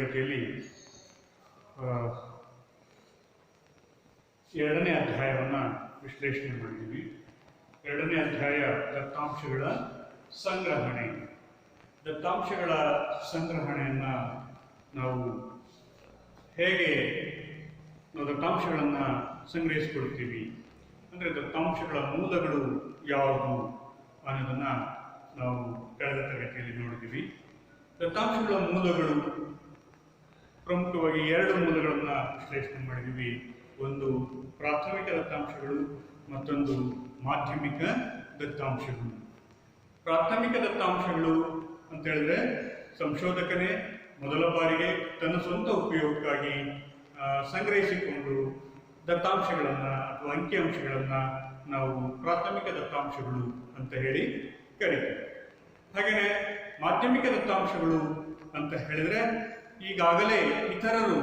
ತರಗತಿಯಲ್ಲಿ ಎರಡನೇ ಅಧ್ಯಾಯವನ್ನು ವಿಶ್ಲೇಷಣೆ ಮಾಡಿದ್ದೀವಿ. ಎರಡನೇ ಅಧ್ಯಾಯ ದತ್ತಾಂಶಗಳ ಸಂಗ್ರಹಣೆ. ದತ್ತಾಂಶಗಳ ಸಂಗ್ರಹಣೆಯನ್ನು ನಾವು ಹೇಗೆ ದತ್ತಾಂಶಗಳನ್ನು ಸಂಗ್ರಹಿಸಿಕೊಳ್ತೀವಿ, ಅಂದರೆ ದತ್ತಾಂಶಗಳ ಮೂಲಗಳು ಯಾವುದು ಅನ್ನೋದನ್ನು ನಾವು ಕಳೆದ ತರಗತಿಯಲ್ಲಿ ನೋಡಿದ್ದೀವಿ. ದತ್ತಾಂಶಗಳ ಮೂಲಗಳು ಪ್ರಮುಖವಾಗಿ ಎರಡು ಮೂಲಗಳನ್ನು ವಿಶ್ಲೇಷಣೆ ಮಾಡಿದ್ದೀವಿ. ಒಂದು ಪ್ರಾಥಮಿಕ ದತ್ತಾಂಶಗಳು, ಮತ್ತೊಂದು ಮಾಧ್ಯಮಿಕ ದತ್ತಾಂಶಗಳು. ಪ್ರಾಥಮಿಕ ದತ್ತಾಂಶಗಳು ಅಂತ ಹೇಳಿದ್ರೆ ಸಂಶೋಧಕನೇ ಮೊದಲ ಬಾರಿಗೆ ತನ್ನ ಸ್ವಂತ ಉಪಯೋಗಕ್ಕಾಗಿ ಸಂಗ್ರಹಿಸಿಕೊಂಡು ದತ್ತಾಂಶಗಳನ್ನು ಅಥವಾ ಅಂಕಿಅಂಶಗಳನ್ನು ನಾವು ಪ್ರಾಥಮಿಕ ದತ್ತಾಂಶಗಳು ಅಂತ ಹೇಳಿ ಕರೀತೇವೆ. ಹಾಗೆಯೇ ಮಾಧ್ಯಮಿಕ ದತ್ತಾಂಶಗಳು ಅಂತ ಹೇಳಿದರೆ ಈಗಾಗಲೇ ಇತರರು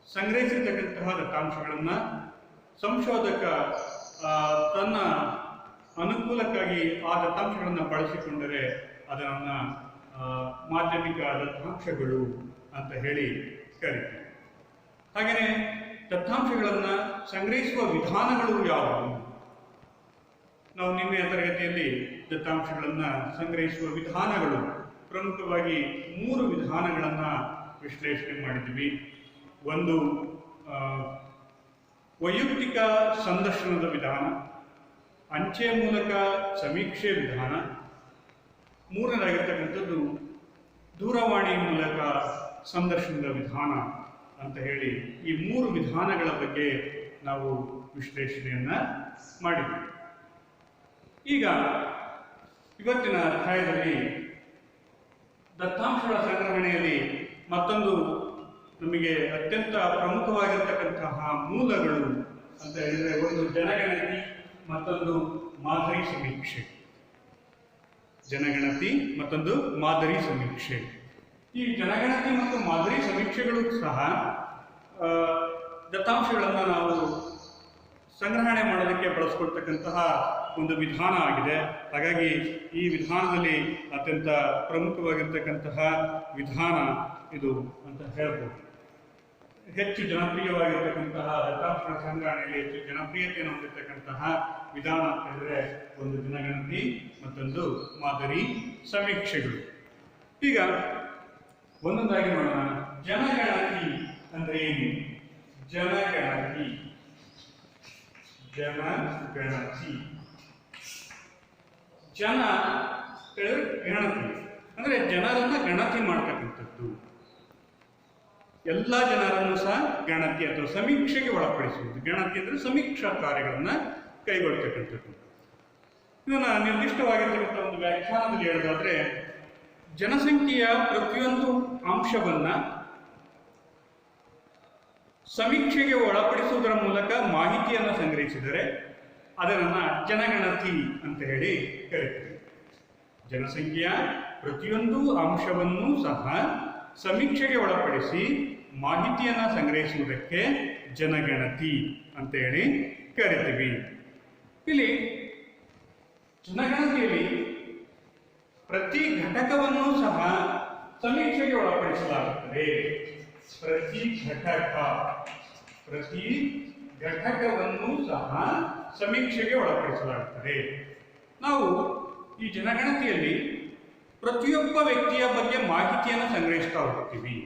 ಸಂಗ್ರಹಿಸಿರ್ತಕ್ಕಂತಹ ದತ್ತಾಂಶಗಳನ್ನು ಸಂಶೋಧಕ ತನ್ನ ಅನುಕೂಲಕ್ಕಾಗಿ ಆ ದತ್ತಾಂಶಗಳನ್ನು ಬಳಸಿಕೊಂಡರೆ ಅದನ್ನು ಮಾಧ್ಯಮಿಕ ದತ್ತಾಂಶಗಳು ಅಂತ ಹೇಳಿ ಕರೀತೀವಿ. ಹಾಗೆಯೇ ದತ್ತಾಂಶಗಳನ್ನು ಸಂಗ್ರಹಿಸುವ ವಿಧಾನಗಳು ಯಾವುವು? ನಾವು ನಿನ್ನೆಯ ತರಗತಿಯಲ್ಲಿ ದತ್ತಾಂಶಗಳನ್ನು ಸಂಗ್ರಹಿಸುವ ವಿಧಾನಗಳು ಪ್ರಮುಖವಾಗಿ 3 ವಿಧಾನಗಳನ್ನು ವಿಶ್ಲೇಷಣೆ ಮಾಡಿದ್ದೀವಿ. ಒಂದು ವೈಯಕ್ತಿಕ ಸಂದರ್ಶನದ ವಿಧಾನ, ಅಂಚೆ ಮೂಲಕ ಸಮೀಕ್ಷೆ ವಿಧಾನ, ಮೂರನೇದಾಗಿರ್ತಕ್ಕಂಥದ್ದು ದೂರವಾಣಿ ಮೂಲಕ ಸಂದರ್ಶನದ ವಿಧಾನ ಅಂತ ಹೇಳಿ ಈ 3 ವಿಧಾನಗಳ ಬಗ್ಗೆ ನಾವು ವಿಶ್ಲೇಷಣೆಯನ್ನು ಮಾಡಿದ್ವಿ. ಈಗ ಇವತ್ತಿನ ಅಧ್ಯಾಯದಲ್ಲಿ ದತ್ತಾಂಶಗಳ ಸಂಗ್ರಹಣೆಯಲ್ಲಿ ಮತ್ತೊಂದು ನಮಗೆ ಅತ್ಯಂತ ಪ್ರಮುಖವಾಗಿರ್ತಕ್ಕಂತಹ ಮೂಲಗಳು ಅಂತ ಹೇಳಿದರೆ ಒಂದು ಜನಗಣತಿ, ಮತ್ತೊಂದು ಮಾದರಿ ಸಮೀಕ್ಷೆ. ಜನಗಣತಿ ಮತ್ತೊಂದು ಮಾದರಿ ಸಮೀಕ್ಷೆ. ಈ ಜನಗಣತಿ ಮತ್ತು ಮಾದರಿ ಸಮೀಕ್ಷೆಗಳು ಸಹ ದತ್ತಾಂಶಗಳನ್ನು ನಾವು ಸಂಗ್ರಹಣೆ ಮಾಡೋದಕ್ಕೆ ಬಳಸ್ಕೊಳ್ತಕ್ಕಂತಹ ಒಂದು ವಿಧಾನ ಆಗಿದೆ. ಹಾಗಾಗಿ ಈ ವಿಧಾನದಲ್ಲಿ ಅತ್ಯಂತ ಪ್ರಮುಖವಾಗಿರ್ತಕ್ಕಂತಹ ವಿಧಾನ ಇದು ಅಂತ ಹೇಳ್ಬೋದು. ಹೆಚ್ಚು ಜನಪ್ರಿಯವಾಗಿರ್ತಕ್ಕಂತಹ ದತ್ತಾಂಶಗಳ ಸಂಗ್ರಹಣೆಯಲ್ಲಿ ಹೆಚ್ಚು ಜನಪ್ರಿಯತೆಯನ್ನು ಹೊಂದಿರತಕ್ಕಂತಹ ವಿಧಾನ ಅಂತ ಹೇಳಿದ್ರೆ ಒಂದು ಜನಗಣತಿ ಮತ್ತೊಂದು ಮಾದರಿ ಸಮೀಕ್ಷೆಗಳು. ಈಗ ಒಂದೊಂದಾಗಿ ನೋಡೋಣ. ಜನಗಣತಿ ಅಂದ್ರೆ ಏನು? ಜನಗಣತಿ ಜನ ಗಣತಿ ಅಂದ್ರೆ ಜನರನ್ನ ಗಣತಿ ಮಾಡ್ತಕ್ಕಂಥದ್ದು. ಎಲ್ಲ ಜನರನ್ನು ಸಹ ಗಣತಿ ಅಥವಾ ಸಮೀಕ್ಷೆಗೆ ಒಳಪಡಿಸುವುದು. ಗಣತಿ ಅಂದ್ರೆ ಸಮೀಕ್ಷಾ ಕಾರ್ಯಗಳನ್ನ ಕೈಗೊಳ್ತಕ್ಕಂಥದ್ದು. ಇದನ್ನ ನಿರ್ದಿಷ್ಟವಾಗಿರ್ತಕ್ಕಂಥ ಒಂದು ವ್ಯಾಖ್ಯಾನದಲ್ಲಿ ಹೇಳೋದಾದ್ರೆ, ಜನಸಂಖ್ಯೆಯ ಪ್ರತಿಯೊಂದು ಅಂಶವನ್ನ ಸಮೀಕ್ಷೆಗೆ ಒಳಪಡಿಸುವುದರ ಮೂಲಕ ಮಾಹಿತಿಯನ್ನು ಸಂಗ್ರಹಿಸಿದರೆ ಅದನ್ನು ಜನಗಣತಿ ಅಂತ ಹೇಳಿ ಕರೀತೀವಿ. ಜನಸಂಖ್ಯೆಯ ಪ್ರತಿಯೊಂದು ಅಂಶವನ್ನು ಸಹ ಸಮೀಕ್ಷೆಗೆ ಒಳಪಡಿಸಿ ಮಾಹಿತಿಯನ್ನು ಸಂಗ್ರಹಿಸುವುದಕ್ಕೆ ಜನಗಣತಿ ಅಂತ ಹೇಳಿ ಕರಿತೀವಿ. ಇಲ್ಲಿ ಜನಗಣತಿಯಲ್ಲಿ ಪ್ರತಿ ಘಟಕವನ್ನು ಸಹ ಸಮೀಕ್ಷೆಗೆ ಒಳಪಡಿಸಲಾಗುತ್ತದೆ. ಪ್ರತಿ ಘಟಕವನ್ನು ಸಹ ಸಮೀಕ್ಷೆಗೆ ಒಳಪಡಿಸಲಾಗುತ್ತದೆ. ನಾವು ಈ ಜನಗಣತಿಯಲ್ಲಿ ಪ್ರತಿಯೊಬ್ಬ ವ್ಯಕ್ತಿಯ ಬಗ್ಗೆ ಮಾಹಿತಿಯನ್ನು ಸಂಗ್ರಹಿಸ್ತಾ ಹೋಗ್ತೀವಿ.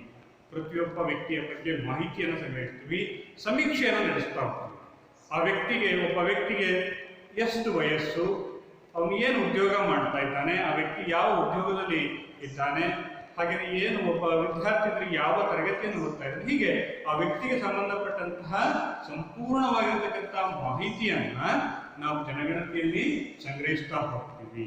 ಸಮೀಕ್ಷೆಯನ್ನು ನಡೆಸ್ತಾ ಹೋಗ್ತೀವಿ. ಒಬ್ಬ ವ್ಯಕ್ತಿಗೆ ಎಷ್ಟು ವಯಸ್ಸು, ಅವನು ಏನು ಉದ್ಯೋಗ ಮಾಡ್ತಾ ಇದ್ದಾನೆ, ಆ ವ್ಯಕ್ತಿ ಯಾವ ಉದ್ಯೋಗದಲ್ಲಿ ಇದ್ದಾನೆ, ಹಾಗೆಯೇ ಏನು ಒಬ್ಬ ವಿದ್ಯಾರ್ಥಿ ಯಾವ ತರಗತಿಯನ್ನು ಓದ್ತಾ ಇದ್ದಾನೆ, ಹೀಗೆ ಆ ವ್ಯಕ್ತಿಗೆ ಸಂಬಂಧಪಟ್ಟಂತಹ ಸಂಪೂರ್ಣವಾಗಿರ್ತಕ್ಕಂತಹ ಮಾಹಿತಿಯನ್ನ ನಾವು ಜನಗಣತಿಯಲ್ಲಿ ಸಂಗ್ರಹಿಸ್ತಾ ಹೋಗ್ತೀವಿ.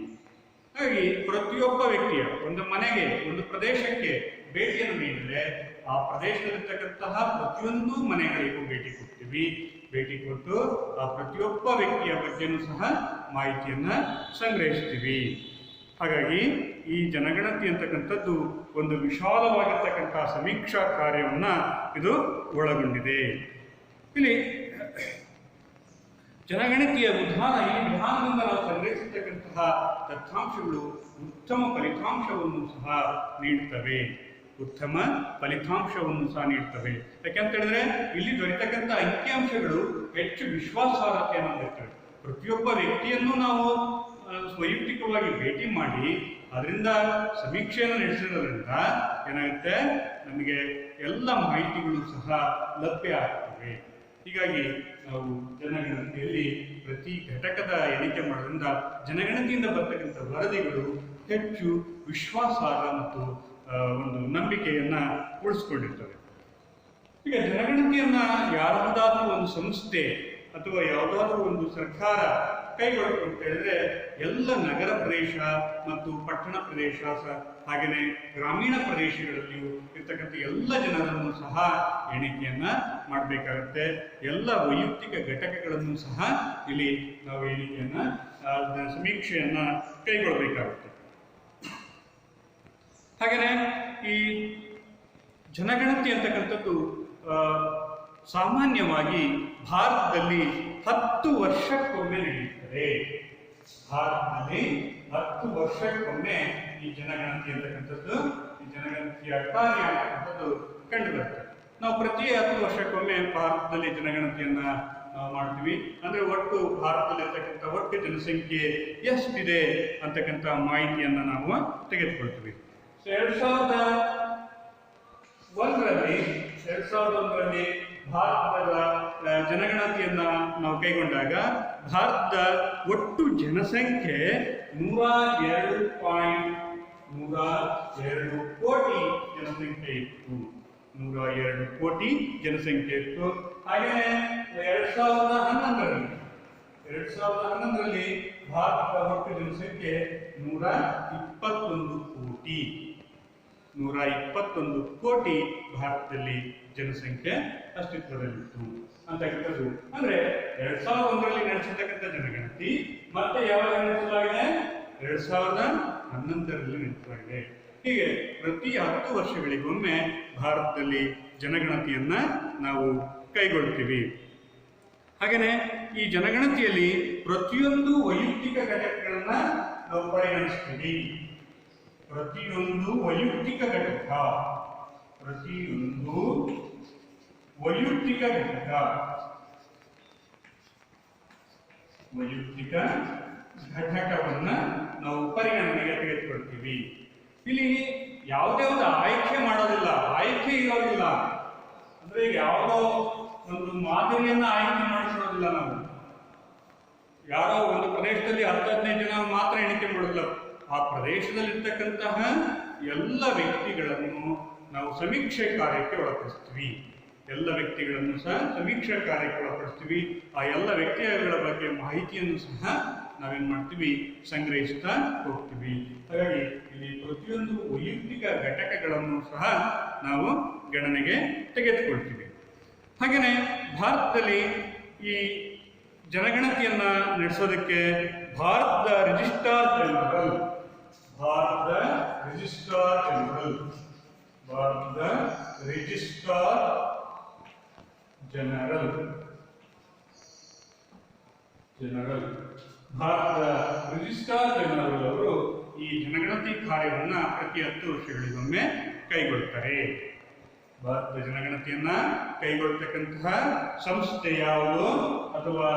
ಹಾಗಾಗಿ ಪ್ರತಿಯೊಬ್ಬ ವ್ಯಕ್ತಿಯ ಒಂದು ಮನೆಗೆ, ಒಂದು ಪ್ರದೇಶಕ್ಕೆ ಭೇಟಿಯನ್ನು ನೀಡಿದರೆ ಆ ಪ್ರದೇಶದಲ್ಲಿರ್ತಕ್ಕಂತಹ ಪ್ರತಿಯೊಂದು ಮನೆಗಳಿಗೂ ಭೇಟಿ ಕೊಡ್ತೀವಿ. ಭೇಟಿ ಕೊಟ್ಟು ಆ ಪ್ರತಿಯೊಬ್ಬ ವ್ಯಕ್ತಿಯ ಬಗ್ಗೆನೂ ಸಹ ಮಾಹಿತಿಯನ್ನ ಸಂಗ್ರಹಿಸ್ತೀವಿ. ಹಾಗಾಗಿ ಈ ಜನಗಣತಿ ಅಂತಕ್ಕಂಥದ್ದು ಒಂದು ವಿಶಾಲವಾಗಿರ್ತಕ್ಕಂತಹ ಸಮೀಕ್ಷಾ ಕಾರ್ಯವನ್ನ ಇದು ಒಳಗೊಂಡಿದೆ. ಇಲ್ಲಿ ಜನಗಣತಿಯ ವಿಧಾನ, ಈ ವಿಧಾನದಿಂದ ನಾವು ಸಂಗ್ರಹಿಸಿರ್ತಕ್ಕಂತಹ ದತ್ತಾಂಶಗಳು ಉತ್ತಮ ಫಲಿತಾಂಶವನ್ನು ಸಹ ನೀಡುತ್ತವೆ. ಉತ್ತಮ ಫಲಿತಾಂಶವನ್ನು ಸಹ ನೀಡ್ತವೆ. ಯಾಕೆಂತ ಹೇಳಿದ್ರೆ ಇಲ್ಲಿ ದೊರೆತಕ್ಕಂಥ ಅಂಕಿಅಂಶಗಳು ಹೆಚ್ಚು ವಿಶ್ವಾಸಾರ್ಹತೆಯನ್ನು ಹೊಂದಿರ್ತವೆ. ಪ್ರತಿಯೊಬ್ಬ ವ್ಯಕ್ತಿಯನ್ನು ನಾವು ವೈಯಕ್ತಿಕವಾಗಿ ಭೇಟಿ ಮಾಡಿ ಅದರಿಂದ ಸಮೀಕ್ಷೆಯನ್ನು ನಡೆಸಿರೋದ್ರಿಂದ ಏನಾಗುತ್ತೆ, ನಮಗೆ ಎಲ್ಲ ಮಾಹಿತಿಗಳು ಸಹ ಲಭ್ಯ ಆಗ್ತವೆ. ಹೀಗಾಗಿ ನಾವು ಜನಗಣತಿಯಲ್ಲಿ ಪ್ರತಿ ಘಟಕದ ಎಣಿಕೆ ಮಾಡೋದ್ರಿಂದ ಜನಗಣತಿಯಿಂದ ಬರ್ತಕ್ಕಂಥ ವರದಿಗಳು ಹೆಚ್ಚು ವಿಶ್ವಾಸಾರ್ಹ ಮತ್ತು ಒಂದು ನಂಬಿಕೆಯನ್ನ ಉಳಿಸ್ಕೊಂಡಿರ್ತವೆ. ಈಗ ಜನಗಣತಿಯನ್ನ ಯಾವುದಾದ್ರೂ ಒಂದು ಸಂಸ್ಥೆ ಅಥವಾ ಯಾವುದಾದ್ರೂ ಒಂದು ಸರ್ಕಾರ ಕೈಗೊಳ್ಳು ಅಂತ ಹೇಳಿದ್ರೆ ಎಲ್ಲ ನಗರ ಪ್ರದೇಶ ಮತ್ತು ಪಟ್ಟಣ ಪ್ರದೇಶ ಹಾಗೆಯೇ ಗ್ರಾಮೀಣ ಪ್ರದೇಶಗಳಲ್ಲಿಯೂ ಇರ್ತಕ್ಕಂಥ ಎಲ್ಲ ಜನರನ್ನು ಸಹ ಎಣಿಕೆಯನ್ನ ಮಾಡಬೇಕಾಗುತ್ತೆ. ಎಲ್ಲ ವೈಯಕ್ತಿಕ ಘಟಕಗಳನ್ನು ಸಹ ಇಲ್ಲಿ ನಾವು ಎಣಿಕೆಯನ್ನ ಸಮೀಕ್ಷೆಯನ್ನ ಕೈಗೊಳ್ಳಬೇಕಾಗುತ್ತೆ. ಹಾಗೆಯೇ ಈ ಜನಗಣತಿ ಅಂತಕ್ಕಂಥದ್ದು ಸಾಮಾನ್ಯವಾಗಿ ಭಾರತದಲ್ಲಿ 10 ವರ್ಷಕ್ಕೊಮ್ಮೆ ನಡೆಯುತ್ತದೆ. ಭಾರತದಲ್ಲಿ 10 ವರ್ಷಕ್ಕೊಮ್ಮೆ ಈ ಜನಗಣತಿ ಅಂತಕ್ಕಂಥದ್ದು, ಈ ಜನಗಣತಿಯ ಕಾರ್ಯ ಅಂತಕ್ಕಂಥದ್ದು ಕಂಡುಬರುತ್ತೆ. ನಾವು ಪ್ರತಿ 10 ವರ್ಷಕ್ಕೊಮ್ಮೆ ಭಾರತದಲ್ಲಿ ಜನಗಣತಿಯನ್ನ ಮಾಡ್ತೀವಿ. ಅಂದ್ರೆ ಒಟ್ಟು ಭಾರತದಲ್ಲಿರ್ತಕ್ಕಂಥ ಒಟ್ಟು ಜನಸಂಖ್ಯೆ ಎಷ್ಟಿದೆ ಅಂತಕ್ಕಂಥ ಮಾಹಿತಿಯನ್ನ ನಾವು ತೆಗೆದುಕೊಳ್ತೀವಿ. 2001ರಲ್ಲಿ ಭಾರತದ ಜನಗಣತಿಯನ್ನ ನಾವು ಕೈಗೊಂಡಾಗ ಭಾರತದ ಒಟ್ಟು ಜನಸಂಖ್ಯೆ 102 ಕೋಟಿ ಜನಸಂಖ್ಯೆ ಇತ್ತು. 102 ಕೋಟಿ ಜನಸಂಖ್ಯೆ ಇತ್ತು. ಹಾಗೆಯೇ 2011ರಲ್ಲಿ ಭಾರತದ ಒಟ್ಟು ಜನಸಂಖ್ಯೆ 121 ಕೋಟಿ ಭಾರತದಲ್ಲಿ ಜನಸಂಖ್ಯೆ ಅಸ್ತಿತ್ವದಲ್ಲಿತ್ತು ಅಂತಕ್ಕಂಥದ್ದು. ಅಂದ್ರೆ 2001ರಲ್ಲಿ ನಡೆಸಿರ್ತಕ್ಕಂಥ ಜನಗಣತಿ ಮತ್ತೆ ಯಾವಾಗ ನಡೆಸಲಾಗಿದೆ? 2011ರಲ್ಲಿ ನಡೆಸಲಾಗಿದೆ. ಹೀಗೆ ಪ್ರತಿ 10 ವರ್ಷಗಳಿಗೊಮ್ಮೆ ಭಾರತದಲ್ಲಿ ಜನಗಣತಿಯನ್ನ ನಾವು ಕೈಗೊಳ್ತೀವಿ. ಹಾಗೆಯೇ ಈ ಜನಗಣತಿಯಲ್ಲಿ ಪ್ರತಿಯೊಂದು ವೈಯಕ್ತಿಕ ಘಟಕಗಳನ್ನ ನಾವು ಪರಿಗಣಿಸ್ತೀವಿ. ಪ್ರತಿಯೊಂದು ವೈಯಕ್ತಿಕ ಘಟಕ ಘಟಕವನ್ನ ನಾವು ಪರಿಗಣನೆಗೆ ತೆಗೆದುಕೊಳ್ತೀವಿ. ಇಲ್ಲಿ ಯಾವುದೇ ಒಂದು ಆಯ್ಕೆ ಮಾಡೋದಿಲ್ಲ, ಆಯ್ಕೆ ಇರೋದಿಲ್ಲ. ಅಂದ್ರೆ ಯಾವುದೋ ಒಂದು ಮಾದರಿಯನ್ನ ಆಯ್ಕೆ ಮಾಡಿಕೊಳ್ಳೋದಿಲ್ಲ. ನಾವು ಯಾರೋ ಒಂದು ಪ್ರದೇಶದಲ್ಲಿ 10-15 ಜನ ಮಾತ್ರ ಎಣಿಕೆ ಮಾಡೋದಿಲ್ಲ. ಆ ಪ್ರದೇಶದಲ್ಲಿರ್ತಕ್ಕಂತಹ ಎಲ್ಲ ವ್ಯಕ್ತಿಗಳನ್ನು ನಾವು ಸಮೀಕ್ಷೆ ಕಾರ್ಯಕ್ಕೆ ಒಳಪಡಿಸ್ತೀವಿ. ಎಲ್ಲ ವ್ಯಕ್ತಿಗಳನ್ನು ಸಹ ಸಮೀಕ್ಷಾ ಕಾರ್ಯಕ್ಕೆ ಒಳಪಡಿಸ್ತೀವಿ. ಆ ಎಲ್ಲ ವ್ಯಕ್ತಿಗಳ ಬಗ್ಗೆ ಮಾಹಿತಿಯನ್ನು ಸಹ ನಾವೇನ್ ಮಾಡ್ತೀವಿ, ಸಂಗ್ರಹಿಸ್ತಾ ಹೋಗ್ತೀವಿ. ಹಾಗಾಗಿ ಇಲ್ಲಿ ಪ್ರತಿಯೊಂದು ವೈಯಕ್ತಿಕ ಘಟಕಗಳನ್ನು ಸಹ ನಾವು ಗಣನೆಗೆ ತೆಗೆದುಕೊಳ್ತೀವಿ. ಹಾಗೆಯೇ ಭಾರತದಲ್ಲಿ ಈ ಜನಗಣತಿಯನ್ನ ನಡೆಸೋದಕ್ಕೆ ಭಾರತದ ರಿಜಿಸ್ಟ್ರಾರ್ ಜನರಲ್ ಅವರು ಈ ಜನಗಣತಿ ಕಾರ್ಯವನ್ನ ಪ್ರತಿ 10 ವರ್ಷಗಳಿಗೊಮ್ಮೆ ಕೈಗೊಳ್ತಾರೆ. ಭಾರತದ ಜನಗಣತಿಯನ್ನ ಕೈಗೊಳ್ಳತಕ್ಕಂತಹ ಸಂಸ್ಥೆ ಯಾವುದು ಅಥವಾ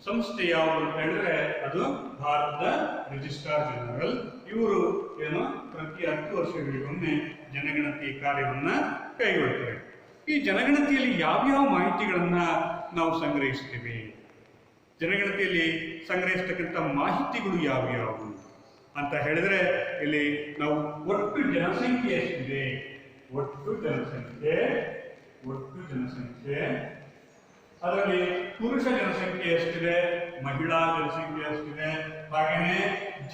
ಸಂಸ್ಥೆ ಯಾವುದು ಅಂತ ಹೇಳಿದ್ರೆ ಅದು ಭಾರತದ ರಿಜಿಸ್ಟ್ರಾರ್ ಜನರಲ್. ಇವರು ಏನು ಪ್ರತಿ 10 ವರ್ಷಗಳಿಗೊಮ್ಮೆ ಜನಗಣತಿ ಕಾರ್ಯವನ್ನ ಕೈಗೊಳ್ತಾರೆ. ಈ ಜನಗಣತಿಯಲ್ಲಿ ಯಾವ್ಯಾವ ಮಾಹಿತಿಗಳನ್ನ ನಾವು ಸಂಗ್ರಹಿಸ್ತೇವೆ? ಜನಗಣತಿಯಲ್ಲಿ ಸಂಗ್ರಹಿಸತಕ್ಕಂಥ ಮಾಹಿತಿಗಳು ಯಾವ್ಯಾವು ಅಂತ ಹೇಳಿದ್ರೆ ಇಲ್ಲಿ ನಾವು ಒಟ್ಟು ಜನಸಂಖ್ಯೆ ಎಷ್ಟಿದೆ, ಒಟ್ಟು ಜನಸಂಖ್ಯೆ ಅದರಲ್ಲಿ ಪುರುಷ ಜನಸಂಖ್ಯೆ ಎಷ್ಟಿದೆ, ಮಹಿಳಾ ಜನಸಂಖ್ಯೆ ಎಷ್ಟಿದೆ, ಹಾಗೆಯೇ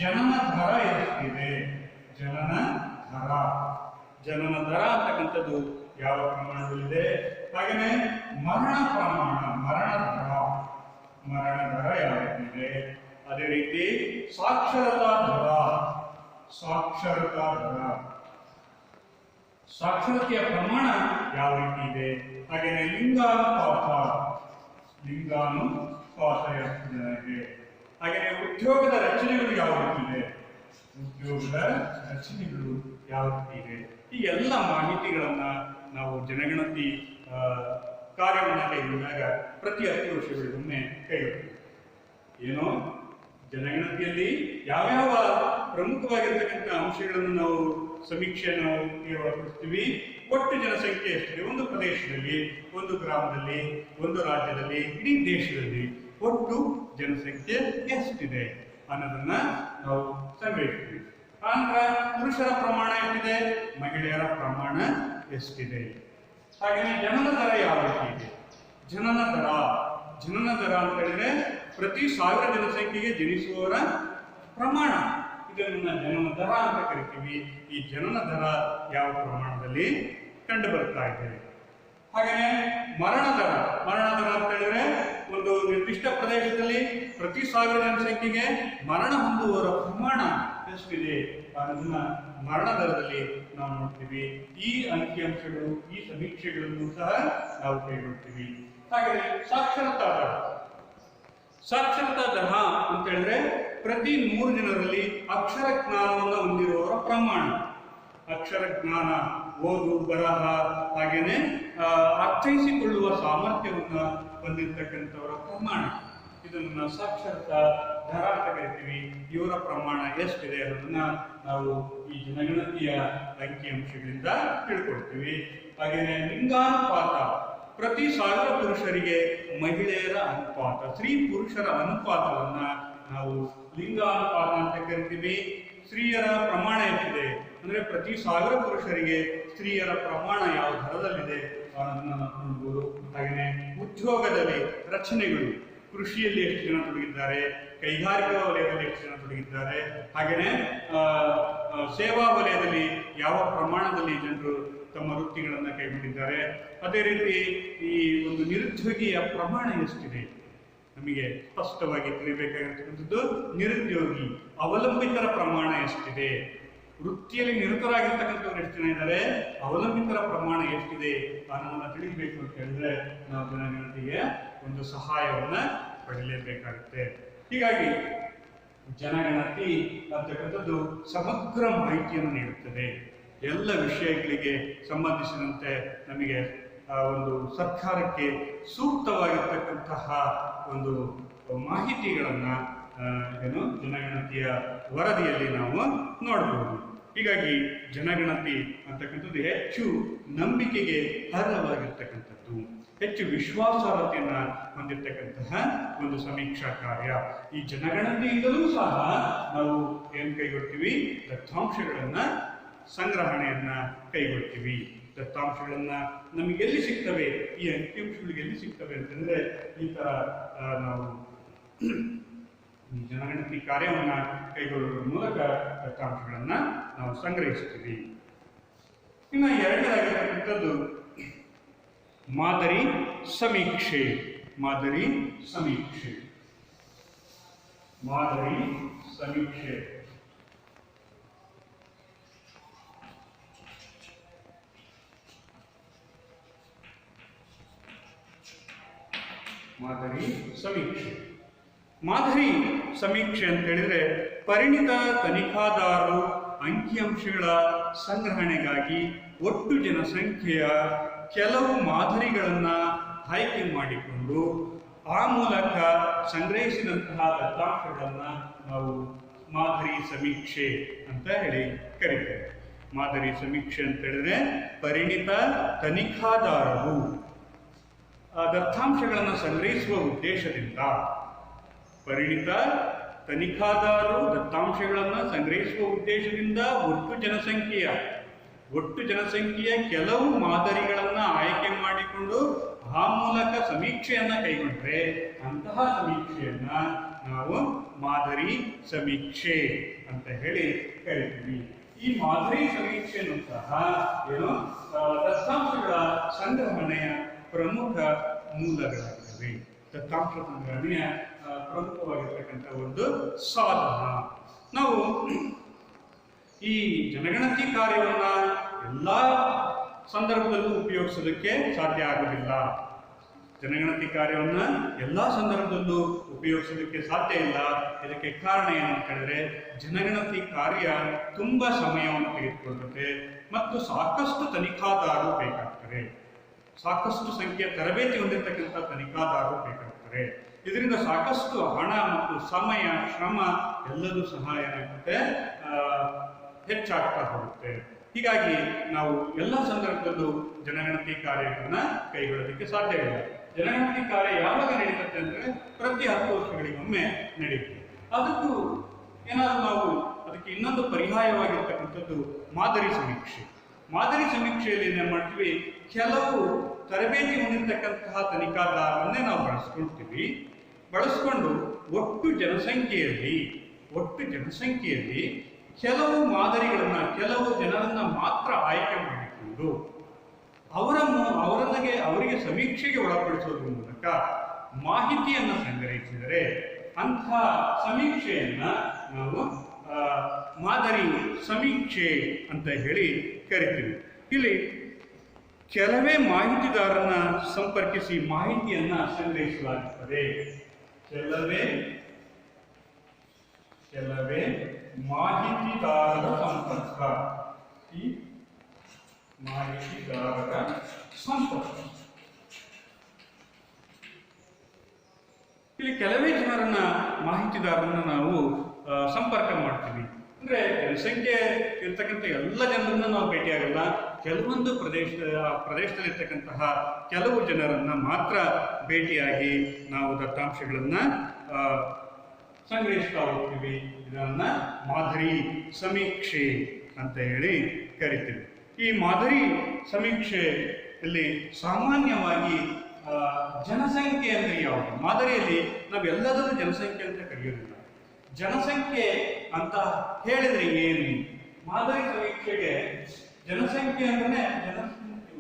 ಜನನ ದರ ಎಷ್ಟಿದೆ, ಜನನ ದರ ಅಂತಕ್ಕಂಥದ್ದು ಯಾವ ಪ್ರಮಾಣದಲ್ಲಿದೆ, ಹಾಗೆಯೇ ಮರಣ ದರ ಯಾವ ರೀತಿ ಇದೆ, ಅದೇ ರೀತಿ ಸಾಕ್ಷರತಾ ದರ ಸಾಕ್ಷರತೆಯ ಪ್ರಮಾಣ ಯಾವ ರೀತಿ ಇದೆ, ಹಾಗೆಯೇ ಲಿಂಗಾನುಪಾತ ಎಷ್ಟು ಜನ ಇದೆ, ಹಾಗೆಯೇ ಉದ್ಯೋಗದ ರಚನೆಗಳು ಯಾವ ರೀತಿ ಇದೆ, ಉದ್ಯೋಗದ ರಚನೆಗಳು ಯಾವ ರೀತಿ ಇದೆ, ಈ ಎಲ್ಲ ಮಾಹಿತಿಗಳನ್ನ ನಾವು ಜನಗಣತಿ ಕಾರ್ಯವನ್ನು ಕೈಗೊಂಡಾಗ ಪ್ರತಿ 10 ವರ್ಷಗಳಿಗೊಮ್ಮೆ ಕೈಗೊಳ್ತೀವಿ. ಏನೋ ಜನಗಣತಿಯಲ್ಲಿ ಯಾವ್ಯಾವ ಪ್ರಮುಖವಾಗಿರ್ತಕ್ಕಂಥ ಅಂಶಗಳನ್ನು ನಾವು ಸಮೀಕ್ಷೆಯನ್ನು ಒಳಪಡಿಸ್ತೀವಿ. ಒಟ್ಟು ಜನಸಂಖ್ಯೆ ಎಷ್ಟಿದೆ ಒಂದು ಪ್ರದೇಶದಲ್ಲಿ, ಒಂದು ಗ್ರಾಮದಲ್ಲಿ, ಒಂದು ರಾಜ್ಯದಲ್ಲಿ, ಇಡೀ ದೇಶದಲ್ಲಿ ಒಟ್ಟು ಜನಸಂಖ್ಯೆ ಎಷ್ಟಿದೆ ಅನ್ನೋದನ್ನ ನಾವು ಸಂಗ್ರಹಿಸ್ತೀವಿ. ಆನಂತರ ಪುರುಷರ ಪ್ರಮಾಣ ಎಷ್ಟಿದೆ, ಮಹಿಳೆಯರ ಪ್ರಮಾಣ ಎಷ್ಟಿದೆ. ಹಾಗೆಯೇ ಜನನ ದರ ಯಾವ ರೀತಿ ಇದೆ. ಜನನ ದರ ಅಂತ ಹೇಳಿದ್ರೆ ಪ್ರತಿ 1000 ಜನಸಂಖ್ಯೆಗೆ ಜನಿಸುವವರ ಪ್ರಮಾಣ, ಇದನ್ನ ಜನನ ದರ ಅಂತ ಕರಿತೀವಿ. ಈ ಜನನ ದರ ಯಾವ ಪ್ರಮಾಣದಲ್ಲಿ ಕಂಡು ಬರ್ತಾ ಇದೆ. ಹಾಗೆಯೇ ಮರಣ ದರ ಅಂತ ಹೇಳಿದ್ರೆ ಒಂದು ನಿರ್ದಿಷ್ಟ ಪ್ರದೇಶದಲ್ಲಿ ಪ್ರತಿ 1000 ಜನಸಂಖ್ಯೆಗೆ ಮರಣ ಹೊಂದುವವರ ಪ್ರಮಾಣ ಎಷ್ಟಿದೆ ಅದನ್ನ ಮರಣ ದರದಲ್ಲಿ ನಾವು ನೋಡ್ತೀವಿ. ಈ ಅಂಕಿಅಂಶಗಳು, ಈ ಸಮೀಕ್ಷೆಗಳನ್ನು ಸಹ ನಾವು ಕೈಗೊಳ್ತೀವಿ. ಹಾಗೆಯೇ ಸಾಕ್ಷರತಾ ದರ ಅಂತ ಹೇಳಿದ್ರೆ ಪ್ರತಿ 100 ಜನರಲ್ಲಿ ಅಕ್ಷರ ಜ್ಞಾನವನ್ನು ಹೊಂದಿರುವವರ ಪ್ರಮಾಣ. ಅಕ್ಷರ ಜ್ಞಾನ, ಓದು ಬರಹ, ಹಾಗೇನೆ ಅರ್ಥೈಸಿಕೊಳ್ಳುವ ಸಾಮರ್ಥ್ಯವನ್ನು ಹೊಂದಿರತಕ್ಕಂಥವರ ಪ್ರಮಾಣ, ಇದನ್ನ ಸಾಕ್ಷರತಾ ದರ ಅಂತ ಕರಿತೀವಿ. ಇವರ ಪ್ರಮಾಣ ಎಷ್ಟಿದೆ ಅನ್ನೋದನ್ನ ನಾವು ಈ ಜನಗಣತಿಯ ಅಂಕಿಅಂಶಗಳಿಂದ ತಿಳ್ಕೊಳ್ತೀವಿ. ಹಾಗೇನೆ ಲಿಂಗಾನುಪಾತ, ಪ್ರತಿ 1000 ಪುರುಷರಿಗೆ ಮಹಿಳೆಯರ ಅನುಪಾತ, ಸ್ತ್ರೀ ಪುರುಷರ ಅನುಪಾತವನ್ನ ನಾವು ಲಿಂಗಾನುಪಾತ ಅಂತ ಕರಿತೀವಿ. ಸ್ತ್ರೀಯರ ಪ್ರಮಾಣ ಎಷ್ಟಿದೆ ಅಂದ್ರೆ ಪ್ರತಿ 1000 ಪುರುಷರಿಗೆ ಸ್ತ್ರೀಯರ ಪ್ರಮಾಣ ಯಾವ ದರದಲ್ಲಿದೆ ಅನ್ನೋದನ್ನ ನಾವು ನೋಡ್ಬೋದು. ಹಾಗೆಯೇ ಉದ್ಯೋಗದಲ್ಲಿ ರಚನೆಗಳು, ಕೃಷಿಯಲ್ಲಿ ಎಷ್ಟು ಜನ ತೊಡಗಿದ್ದಾರೆ, ಕೈಗಾರಿಕಾ ವಲಯದಲ್ಲಿ ಎಷ್ಟು ಜನ ತೊಡಗಿದ್ದಾರೆ, ಹಾಗೆಯೇ ಸೇವಾ ವಲಯದಲ್ಲಿ ಯಾವ ಪ್ರಮಾಣದಲ್ಲಿ ಜನರು ತಮ್ಮ ವೃತ್ತಿಗಳನ್ನು ಕೈಗೊಂಡಿದ್ದಾರೆ. ಅದೇ ರೀತಿ ಈ ಒಂದು ನಿರುದ್ಯೋಗಿಯ ಪ್ರಮಾಣ ಎಷ್ಟಿದೆ ನಮಗೆ ಸ್ಪಷ್ಟವಾಗಿ ತಿಳಿಬೇಕಾಗಿರ್ತಕ್ಕಂಥದ್ದು. ನಿರುದ್ಯೋಗಿ ಅವಲಂಬಿತರ ಪ್ರಮಾಣ ಎಷ್ಟಿದೆ, ವೃತ್ತಿಯಲ್ಲಿ ನಿರತರಾಗಿರ್ತಕ್ಕಂಥವ್ರು ಎಷ್ಟು ಜನ ಇದ್ದಾರೆ, ಅವಲಂಬಿತರ ಪ್ರಮಾಣ ಎಷ್ಟಿದೆ ಅನ್ನೋದನ್ನ ತಿಳಿಬೇಕು ಅಂತ ಹೇಳಿದ್ರೆ ನಾವು ಜನಗಣತಿಗೆ ಒಂದು ಸಹಾಯವನ್ನ ಪಡೆಯಲೇಬೇಕಾಗುತ್ತೆ. ಹೀಗಾಗಿ ಜನಗಣತಿ ಅಂತಕ್ಕಂಥದ್ದು ಸಮಗ್ರ ಮಾಹಿತಿಯನ್ನು ನೀಡುತ್ತದೆ. ಎಲ್ಲ ವಿಷಯಗಳಿಗೆ ಸಂಬಂಧಿಸಿದಂತೆ ನಮಗೆ ಒಂದು ಸರ್ಕಾರಕ್ಕೆ ಸೂಕ್ತವಾಗಿರ್ತಕ್ಕಂತಹ ಒಂದು ಮಾಹಿತಿಗಳನ್ನು ಜನಗಣತಿಯ ವರದಿಯಲ್ಲಿ ನಾವು ನೋಡಬಹುದು. ಹೀಗಾಗಿ ಜನಗಣತಿ ಅಂತಕ್ಕಂಥದ್ದು ಹೆಚ್ಚು ನಂಬಿಕೆಗೆ ಅರ್ಹವಾಗಿರ್ತಕ್ಕಂಥದ್ದು, ಹೆಚ್ಚು ವಿಶ್ವಾಸಾರ್ಹತೆಯನ್ನ ಹೊಂದಿರತಕ್ಕಂತಹ ಒಂದು ಸಮೀಕ್ಷಾ ಕಾರ್ಯ. ಈ ಜನಗಣತಿಯಿಂದಲೂ ಸಹ ನಾವು ಏನು ಕೈಗೊಳ್ತೀವಿ, ದತ್ತಾಂಶಗಳನ್ನ ಸಂಗ್ರಹಣೆಯನ್ನ ಕೈಗೊಳ್ತೀವಿ. ದತ್ತಾಂಶಗಳನ್ನ ನಮಗೆಲ್ಲಿ ಸಿಗ್ತವೆ, ಈ ಅಂಕಿಅಂಶಗಳಿಗೆ ಎಲ್ಲಿ ಸಿಗ್ತವೆ ಅಂತಂದ್ರೆ ಈ ತರ ನಾವು ಜನಗಣತಿ ಕಾರ್ಯವನ್ನ ಕೈಗೊಳ್ಳುವ ಮೂಲಕ ದತ್ತಾಂಶಗಳನ್ನ ನಾವು ಸಂಗ್ರಹಿಸ್ತೀವಿ. ಇನ್ನು ಎರಡನೇದಾಗಿರ್ತಕ್ಕಂಥದ್ದು ಮಾದರಿ ಸಮೀಕ್ಷೆ. ಮಾದರಿ ಸಮೀಕ್ಷೆ ಮಾದರಿ ಸಮೀಕ್ಷೆ ಅಂತ ಹೇಳಿದ್ರೆ ಪರಿಣಿತ ತನಿಖಾದಾರರು ಅಂಕಿಅಂಶಗಳ ಸಂಗ್ರಹಣೆಗಾಗಿ ಒಟ್ಟು ಜನಸಂಖ್ಯೆಯ ಕೆಲವು ಮಾದರಿಗಳನ್ನ ಆಯ್ಕೆ ಮಾಡಿಕೊಂಡು ಆ ಮೂಲಕ ಸಂಗ್ರಹಿಸಿದಂತಹ ದತ್ತಾಂಶಗಳನ್ನ ನಾವು ಮಾದರಿ ಸಮೀಕ್ಷೆ ಅಂತ ಹೇಳಿ ಕರೀತೇವೆ. ಮಾದರಿ ಸಮೀಕ್ಷೆ ಅಂತ ಹೇಳಿದ್ರೆ ಪರಿಣಿತ ತನಿಖಾದಾರರು ದತ್ತಾಂಶಗಳನ್ನು ಸಂಗ್ರಹಿಸುವ ಉದ್ದೇಶದಿಂದ, ಪರಿಣಿತ ತನಿಖಾದಾರರು ದತ್ತಾಂಶಗಳನ್ನು ಸಂಗ್ರಹಿಸುವ ಉದ್ದೇಶದಿಂದ ಒಟ್ಟು ಜನಸಂಖ್ಯೆಯ ಕೆಲವು ಮಾದರಿಗಳನ್ನು ಆಯ್ಕೆ ಮಾಡಿಕೊಂಡು ಆ ಮೂಲಕ ಸಮೀಕ್ಷೆಯನ್ನ ಕೈಗೊಂಡ್ರೆ ಅಂತಹ ಸಮೀಕ್ಷೆಯನ್ನ ನಾವು ಮಾದರಿ ಸಮೀಕ್ಷೆ ಅಂತ ಹೇಳಿ ಕರಿತೀವಿ. ಈ ಮಾದರಿ ಸಮೀಕ್ಷೆಯನ್ನು ಸಹ ದತ್ತಾಂಶಗಳ ಸಂಗ್ರಹಣೆಯ ಪ್ರಮುಖ ಮೂಲಗಳಾಗಿವೆ. ದತ್ತಾಂಶ ಸಂಗ್ರಹಣೆಯ ಪ್ರಮುಖವಾಗಿರ್ತಕ್ಕಂಥ ಒಂದು ಸಾಧನ. ನಾವು ಈ ಜನಗಣತಿ ಕಾರ್ಯವನ್ನ ಎಲ್ಲ ಸಂದರ್ಭದಲ್ಲೂ ಉಪಯೋಗಿಸೋದಕ್ಕೆ ಸಾಧ್ಯ ಆಗುವುದಿಲ್ಲ. ಜನಗಣತಿ ಕಾರ್ಯವನ್ನು ಎಲ್ಲ ಸಂದರ್ಭದಲ್ಲೂ ಉಪಯೋಗಿಸೋದಕ್ಕೆ ಸಾಧ್ಯ ಇಲ್ಲ. ಇದಕ್ಕೆ ಕಾರಣ ಏನು ಅಂತ ಹೇಳಿದ್ರೆ, ಜನಗಣತಿ ಕಾರ್ಯ ತುಂಬ ಸಮಯವನ್ನು ತೆಗೆದುಕೊಳ್ಳುತ್ತೆ ಮತ್ತು ಸಾಕಷ್ಟು ತನಿಖಾದಾರರು ಬೇಕಾಗ್ತಾರೆ. ಸಾಕಷ್ಟು ಸಂಖ್ಯೆಯ ತರಬೇತಿ ಹೊಂದಿರತಕ್ಕಂಥ ತನಿಖಾದಾರರು ಬೇಕಾಗ್ತಾರೆ. ಇದರಿಂದ ಸಾಕಷ್ಟು ಹಣ ಮತ್ತು ಸಮಯ, ಶ್ರಮ ಎಲ್ಲದೂ ಸಹ ಏನಾಗುತ್ತೆ, ಹೆಚ್ಚಾಗ್ತಾ ಹೋಗುತ್ತೆ. ಹೀಗಾಗಿ ನಾವು ಎಲ್ಲ ಸಂದರ್ಭದಲ್ಲೂ ಜನಗಣತಿ ಕಾರ್ಯಗಳನ್ನ ಕೈಗೊಳ್ಳೋದಕ್ಕೆ ಸಾಧ್ಯವಿಲ್ಲ. ಜನಗಣತಿ ಕಾರ್ಯ ಯಾವಾಗ ನಡೀತದೆ ಅಂದರೆ ಪ್ರತಿ 10 ವರ್ಷಗಳಿಗೊಮ್ಮೆ ನಡೆಯುತ್ತೆ. ಅದಕ್ಕೂ ಏನಾದರೂ ನಾವು ಅದಕ್ಕೆ ಇನ್ನೊಂದು ಪರ್ಯಾಯವಾಗಿರ್ತಕ್ಕಂಥದ್ದು ಮಾದರಿ ಸಮೀಕ್ಷೆ. ಮಾದರಿ ಸಮೀಕ್ಷೆಯಲ್ಲಿ ಏನೇನು ಮಾಡ್ತೀವಿ, ಕೆಲವು ತರಬೇತಿ ಹೊಂದಿರತಕ್ಕಂತಹ ತನಿಖಾದಾರರನ್ನೇ ನಾವು ಬಳಸ್ಕೊಂಡು ಒಟ್ಟು ಜನಸಂಖ್ಯೆಯಲ್ಲಿ ಕೆಲವು ಮಾದರಿಗಳನ್ನ, ಕೆಲವು ಜನರನ್ನ ಮಾತ್ರ ಆಯ್ಕೆ ಮಾಡಿಕೊಂಡು ಅವರಿಗೆ ಸಮೀಕ್ಷೆಗೆ ಒಳಪಡಿಸೋದ್ರ ಮೂಲಕ ಮಾಹಿತಿಯನ್ನು ಸಂಗ್ರಹಿಸಿದರೆ ಅಂತಹ ಸಮೀಕ್ಷೆಯನ್ನ ನಾವು ಮಾದರಿ ಸಮೀಕ್ಷೆ ಅಂತ ಹೇಳಿ ಕರಿತೀವಿ. ಇಲ್ಲಿ ಕೆಲವೇ ಮಾಹಿತಿದಾರರನ್ನ ಸಂಪರ್ಕಿಸಿ ಮಾಹಿತಿಯನ್ನ ಸಂಗ್ರಹಿಸಲಾಗುತ್ತದೆ. ಕೆಲವೇ ಮಾಹಿತಿದಾರರ ಸಂಪರ್ಕ. ಈ ಮಾಹಿತಿದಾರರ ಸಂಪರ್ಕ ಇಲ್ಲಿ ಕೆಲವೇ ಮಾಹಿತಿದಾರರನ್ನ ನಾವು ಸಂಪರ್ಕ ಮಾಡ್ತೀವಿ. ಅಂದ್ರೆ ಜನಸಂಖ್ಯೆ ಇರ್ತಕ್ಕಂಥ ಎಲ್ಲ ಜನರನ್ನ ನಾವು ಭೇಟಿಯಾಗಲ್ಲ. ಕೆಲವೊಂದು ಪ್ರದೇಶದಲ್ಲಿರ್ತಕ್ಕಂತಹ ಕೆಲವು ಜನರನ್ನ ಮಾತ್ರ ಭೇಟಿಯಾಗಿ ನಾವು ದತ್ತಾಂಶಗಳನ್ನ ಸಂಗ್ರಹಿಸ್ತಾ ಹೋಗ್ತೀವಿ. ಇದನ್ನ ಮಾದರಿ ಸಮೀಕ್ಷೆ ಅಂತ ಹೇಳಿ ಕರಿತೀವಿ. ಈ ಮಾದರಿ ಸಮೀಕ್ಷೆಯಲ್ಲಿ ಸಾಮಾನ್ಯವಾಗಿ ಜನಸಂಖ್ಯೆ ಅಂದರೆ ಯಾವುದು? ಮಾದರಿಯಲ್ಲಿ ನಾವೆಲ್ಲದನ್ನು ಜನಸಂಖ್ಯೆ ಅಂತ ಕರೆಯೋದಿಲ್ಲ. ಜನಸಂಖ್ಯೆ ಅಂತ ಹೇಳಿದ್ರೆ ಏನು? ಮಾದರಿ ಸಮೀಕ್ಷೆಗೆ ಜನಸಂಖ್ಯೆ ಅಂದ್ರೆ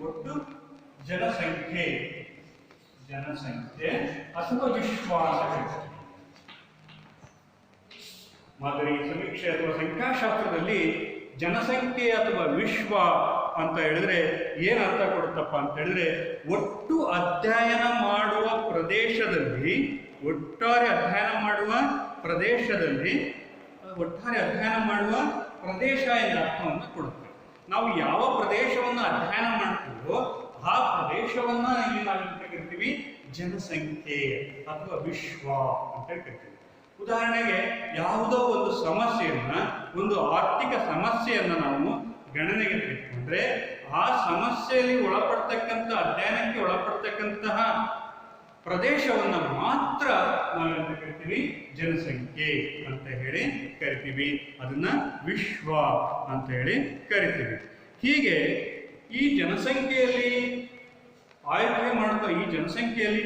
ಒಟ್ಟು ಜನಸಂಖ್ಯೆ ಅಥವಾ ವಿಶ್ವಾಸ. ಮಾದರಿ ಸಮೀಕ್ಷೆ ಅಥವಾ ಸಂಖ್ಯಾಶಾಸ್ತ್ರದಲ್ಲಿ ಜನಸಂಖ್ಯೆ ಅಥವಾ ವಿಶ್ವ ಅಂತ ಹೇಳಿದ್ರೆ ಏನು ಅರ್ಥ ಕೊಡುತ್ತಪ್ಪ ಅಂತ ಹೇಳಿದ್ರೆ, ಒಟ್ಟಾರೆ ಅಧ್ಯಯನ ಮಾಡುವ ಪ್ರದೇಶ ಎಂಬ ಅರ್ಥವನ್ನು ಕೊಡುತ್ತೆ. ನಾವು ಯಾವ ಪ್ರದೇಶವನ್ನು ಅಧ್ಯಯನ ಮಾಡ್ತೀವೋ ಆ ಪ್ರದೇಶವನ್ನ ಇಲ್ಲಿ ನಾವು ಕರಿತೀವಿ ಜನಸಂಖ್ಯೆ ಅಥವಾ ವಿಶ್ವ ಅಂತ ಕರಿತೀವಿ. ಉದಾಹರಣೆಗೆ ಯಾವುದೋ ಒಂದು ಸಮಸ್ಯೆಯನ್ನ, ಒಂದು ಆರ್ಥಿಕ ಸಮಸ್ಯೆಯನ್ನ ನಾವು ಗಣನೆಗೆ ತೆಗೆದುಕೊಂಡ್ರೆ ಆ ಸಮಸ್ಯೆಯಲ್ಲಿ ಅಧ್ಯಯನಕ್ಕೆ ಒಳಪಡ್ತಕ್ಕಂತಹ ಪ್ರದೇಶವನ್ನ ಮಾತ್ರ ನಾವೆಂತ ಕರಿತೀವಿ, ಜನಸಂಖ್ಯೆ ಅಂತ ಹೇಳಿ ಕರಿತೀವಿ. ಅದನ್ನ ವಿಶ್ವ ಅಂತ ಹೇಳಿ ಕರಿತೀವಿ. ಹೀಗೆ ಈ ಜನಸಂಖ್ಯೆಯಲ್ಲಿ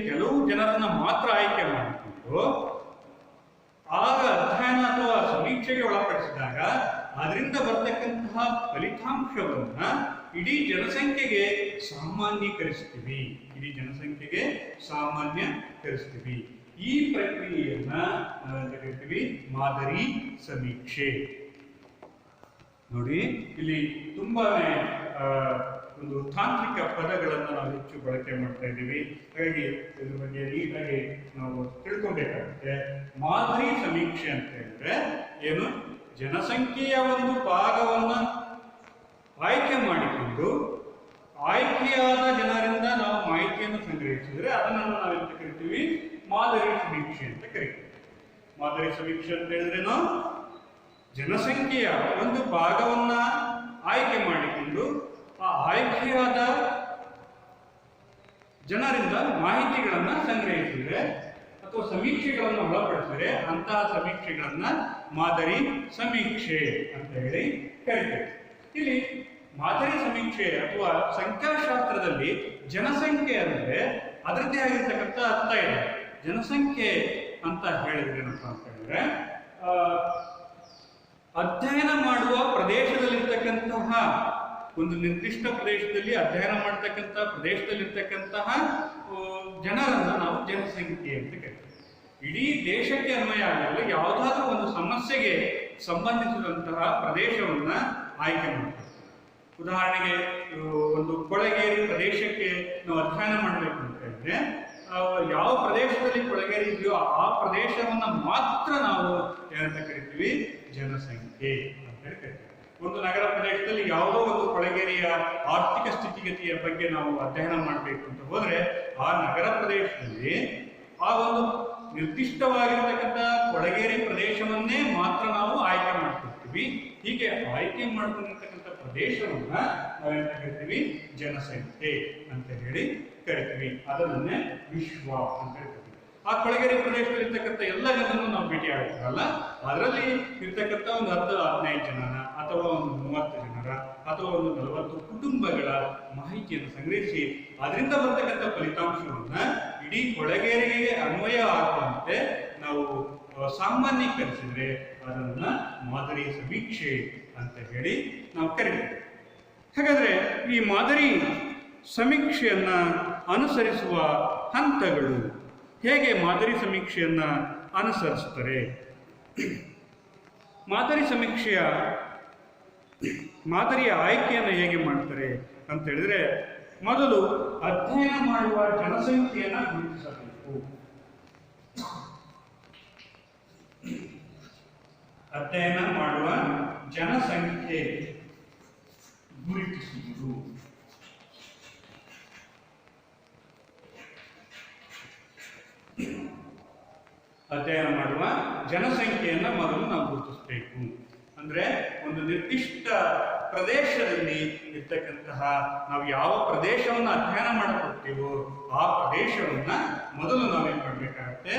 ಕೆಲವು ಜನರನ್ನ ಮಾತ್ರ ಆಯ್ಕೆ ಮಾಡಿಕೊಂಡು ಆಗ ಅಧ್ಯಯನ ಅಥವಾ ಸಮೀಕ್ಷೆಗೆ ಒಳಪಡಿಸಿದಾಗ ಅದರಿಂದ ಬರ್ತಕ್ಕಂತಹ ಫಲಿತಾಂಶವನ್ನ ಇಡೀ ಜನಸಂಖ್ಯೆಗೆ ಸಾಮಾನ್ಯೀಕರಿಸ್ತೀವಿ. ಈ ಪ್ರಕ್ರಿಯೆಯನ್ನ ನಾವೆಂತ ಕರಿತೀವಿ, ಮಾದರಿ ಸಮೀಕ್ಷೆ. ನೋಡಿ, ಇಲ್ಲಿ ತುಂಬಾನೇ ಒಂದು ತಾಂತ್ರಿಕ ಪದಗಳನ್ನು ನಾವು ಹೆಚ್ಚು ಬಳಕೆ ಮಾಡ್ತಾ ಇದ್ದೀವಿ. ಹಾಗಾಗಿ ಇದ್ರ ಬಗ್ಗೆ ನೀಟಾಗಿ ನಾವು ತಿಳ್ಕೊಬೇಕಾಗುತ್ತೆ. ಮಾದರಿ ಸಮೀಕ್ಷೆ ಅಂತ ಹೇಳಿದ್ರೆ ಏನು? ಜನಸಂಖ್ಯೆಯ ಒಂದು ಭಾಗವನ್ನ ಆಯ್ಕೆ ಮಾಡಿಕೊಂಡು ಆಯ್ಕೆಯಾದ ಜನರಿಂದ ನಾವು ಮಾಹಿತಿಯನ್ನು ಸಂಗ್ರಹಿಸಿದ್ರೆ ಅದನ್ನು ನಾವೆಂತ ಕರಿತೀವಿ, ಮಾದರಿ ಸಮೀಕ್ಷೆ ಅಂತ ಕರಿತೀವಿ. ಮಾದರಿ ಸಮೀಕ್ಷೆ ಅಂತ ಹೇಳಿದ್ರೇನು? ಜನಸಂಖ್ಯೆಯ ಒಂದು ಭಾಗವನ್ನ ಆಯ್ಕೆ ಮಾಡಿಕೊಂಡು ಆ ಆಯ್ಕೆಯಾದ ಜನರಿಂದ ಮಾಹಿತಿಗಳನ್ನ ಸಂಗ್ರಹಿಸಿದ್ರೆ ಅಥವಾ ಸಮೀಕ್ಷೆಗಳನ್ನು ಒಳಪಡಿಸಿದ್ರೆ ಅಂತಹ ಸಮೀಕ್ಷೆಗಳನ್ನ ಮಾದರಿ ಸಮೀಕ್ಷೆ ಅಂತ ಹೇಳಿ ಕರಿತೇವೆ. ಇಲ್ಲಿ ಮಾದರಿ ಸಮೀಕ್ಷೆ ಅಥವಾ ಸಂಖ್ಯಾಶಾಸ್ತ್ರದಲ್ಲಿ ಜನಸಂಖ್ಯೆ ಅಂದ್ರೆ ಅದರದ್ದೇ ಆಗಿರ್ತಕ್ಕಂಥ ಅರ್ಥ ಇದೆ. ಜನಸಂಖ್ಯೆ ಅಂತ ಹೇಳಿದ್ರೆ ಏನಪ್ಪ ಅಂತ ಹೇಳಿದ್ರೆ, ಅಧ್ಯಯನ ಮಾಡುವ ಪ್ರದೇಶದಲ್ಲಿರ್ತಕ್ಕಂತಹ ಒಂದು ನಿರ್ದಿಷ್ಟ ಪ್ರದೇಶದಲ್ಲಿ ಅಧ್ಯಯನ ಮಾಡತಕ್ಕಂತಹ ಪ್ರದೇಶದಲ್ಲಿರ್ತಕ್ಕಂತಹ ಜನರನ್ನ ನಾವು ಜನಸಂಖ್ಯೆ ಅಂತ ಕರಿತೀವಿ. ಇಡೀ ದೇಶಕ್ಕೆ ಅನ್ವಯ ಆಗಲ್ಲ, ಯಾವುದಾದ್ರೂ ಒಂದು ಸಮಸ್ಯೆಗೆ ಸಂಬಂಧಿಸಿದಂತಹ ಪ್ರದೇಶವನ್ನ ಆಯ್ಕೆ ಮಾಡ್ತೀವಿ. ಉದಾಹರಣೆಗೆ ಒಂದು ಕೊಳಗೇರಿ ಪ್ರದೇಶಕ್ಕೆ ನಾವು ಅಧ್ಯಯನ ಮಾಡಬೇಕು ಅಂತ ಹೇಳಿದ್ರೆ ಯಾವ ಪ್ರದೇಶದಲ್ಲಿ ಕೊಳಗೇರಿ ಇದೆಯೋ ಆ ಪ್ರದೇಶವನ್ನ ಮಾತ್ರ ನಾವು ಏನಂತ ಕರಿತೀವಿ, ಜನಸಂಖ್ಯೆ ಅಂತ ಕರಿತೀವಿ. ಒಂದು ನಗರ ಪ್ರದೇಶದಲ್ಲಿ ಯಾವುದೋ ಒಂದು ಕೊಳಗೇರಿಯ ಆರ್ಥಿಕ ಸ್ಥಿತಿಗತಿಯ ಬಗ್ಗೆ ನಾವು ಅಧ್ಯಯನ ಮಾಡಬೇಕು ಅಂತ ಹೋದ್ರೆ ಆ ನಗರ ಪ್ರದೇಶದಲ್ಲಿ ಆ ಒಂದು ನಿರ್ದಿಷ್ಟವಾಗಿರತಕ್ಕಂಥ ಕೊಳಗೇರಿ ಪ್ರದೇಶವನ್ನೇ ಮಾತ್ರ ನಾವು ಆಯ್ಕೆ ಮಾಡ್ಕೊಳ್ತೀವಿ. ಹೀಗೆ ಆಯ್ಕೆ ಮಾಡ್ಕೊಂಡಿರ್ತಕ್ಕಂಥ ಪ್ರದೇಶವನ್ನ ನಾವೇಂತ ಕರಿತೀವಿ, ಜನಸಂಖ್ಯೆ ಅಂತ ಹೇಳಿ ಕರಿತೀವಿ. ಅದನ್ನೇ ವಿಶ್ವ ಅಂತ ಕರಿತೀವಿ. ಆ ಕೊಳಗೇರಿ ಪ್ರದೇಶದಲ್ಲಿ ಇರ್ತಕ್ಕಂಥ ಎಲ್ಲ ಜನರನ್ನು ನಾವು ಭೇಟಿ ಆಗ್ತೀವಲ್ಲ, ಅದರಲ್ಲಿ ಇರ್ತಕ್ಕಂಥ ಒಂದು 10-15 ಜನನ ಅಥವಾ ಒಂದು 30 ಜನರ ಅಥವಾ ಒಂದು 40 ಕುಟುಂಬಗಳ ಮಾಹಿತಿಯನ್ನು ಸಂಗ್ರಹಿಸಿ ಅದರಿಂದ ಬರ್ತಕ್ಕಂಥ ಫಲಿತಾಂಶವನ್ನ ಇಡೀ ಕೊಳಗೇರಿಗೆ ಅನ್ವಯ ಆಗುವಂತೆ ನಾವು ಸಾಮಾನ್ಯೀಕರಿಸಿದ್ರೆ ಅದನ್ನ ಮಾದರಿ ಸಮೀಕ್ಷೆ ಅಂತ ಹೇಳಿ ನಾವು ಕರಿತೀವಿ. ಹಾಗಾದ್ರೆ ಈ ಮಾದರಿ ಸಮೀಕ್ಷೆಯನ್ನ ಅನುಸರಿಸುವ ಹಂತಗಳು ಹೇಗೆ ಮಾದರಿ ಸಮೀಕ್ಷೆಯನ್ನ ಅನುಸರಿಸ್ತಾರೆ? ಮಾದರಿಯ ಆಯ್ಕೆಯನ್ನು ಹೇಗೆ ಮಾಡ್ತಾರೆ ಅಂತ ಹೇಳಿದ್ರೆ, ಮೊದಲು ಅಧ್ಯಯನ ಮಾಡುವ ಜನಸಂಖ್ಯೆಯನ್ನ ಗುರುತಿಸಬೇಕು. ಅಧ್ಯಯನ ಮಾಡುವ ಜನಸಂಖ್ಯೆ ಗುರುತಿಸುವುದು. ಅಧ್ಯಯನ ಮಾಡುವ ಜನಸಂಖ್ಯೆಯನ್ನ ಮೊದಲು ನಾವು ಗುರುತಿಸಬೇಕು. ಅಂದ್ರೆ ಒಂದು ನಿರ್ದಿಷ್ಟ ಪ್ರದೇಶದಲ್ಲಿ ಇರ್ತಕ್ಕಂತಹ ನಾವು ಯಾವ ಪ್ರದೇಶವನ್ನು ಅಧ್ಯಯನ ಮಾಡಕೊಡ್ತೀವೋ ಆ ಪ್ರದೇಶವನ್ನ ಮೊದಲು ನಾವೇನ್ ಮಾಡಬೇಕಾಗತ್ತೆ,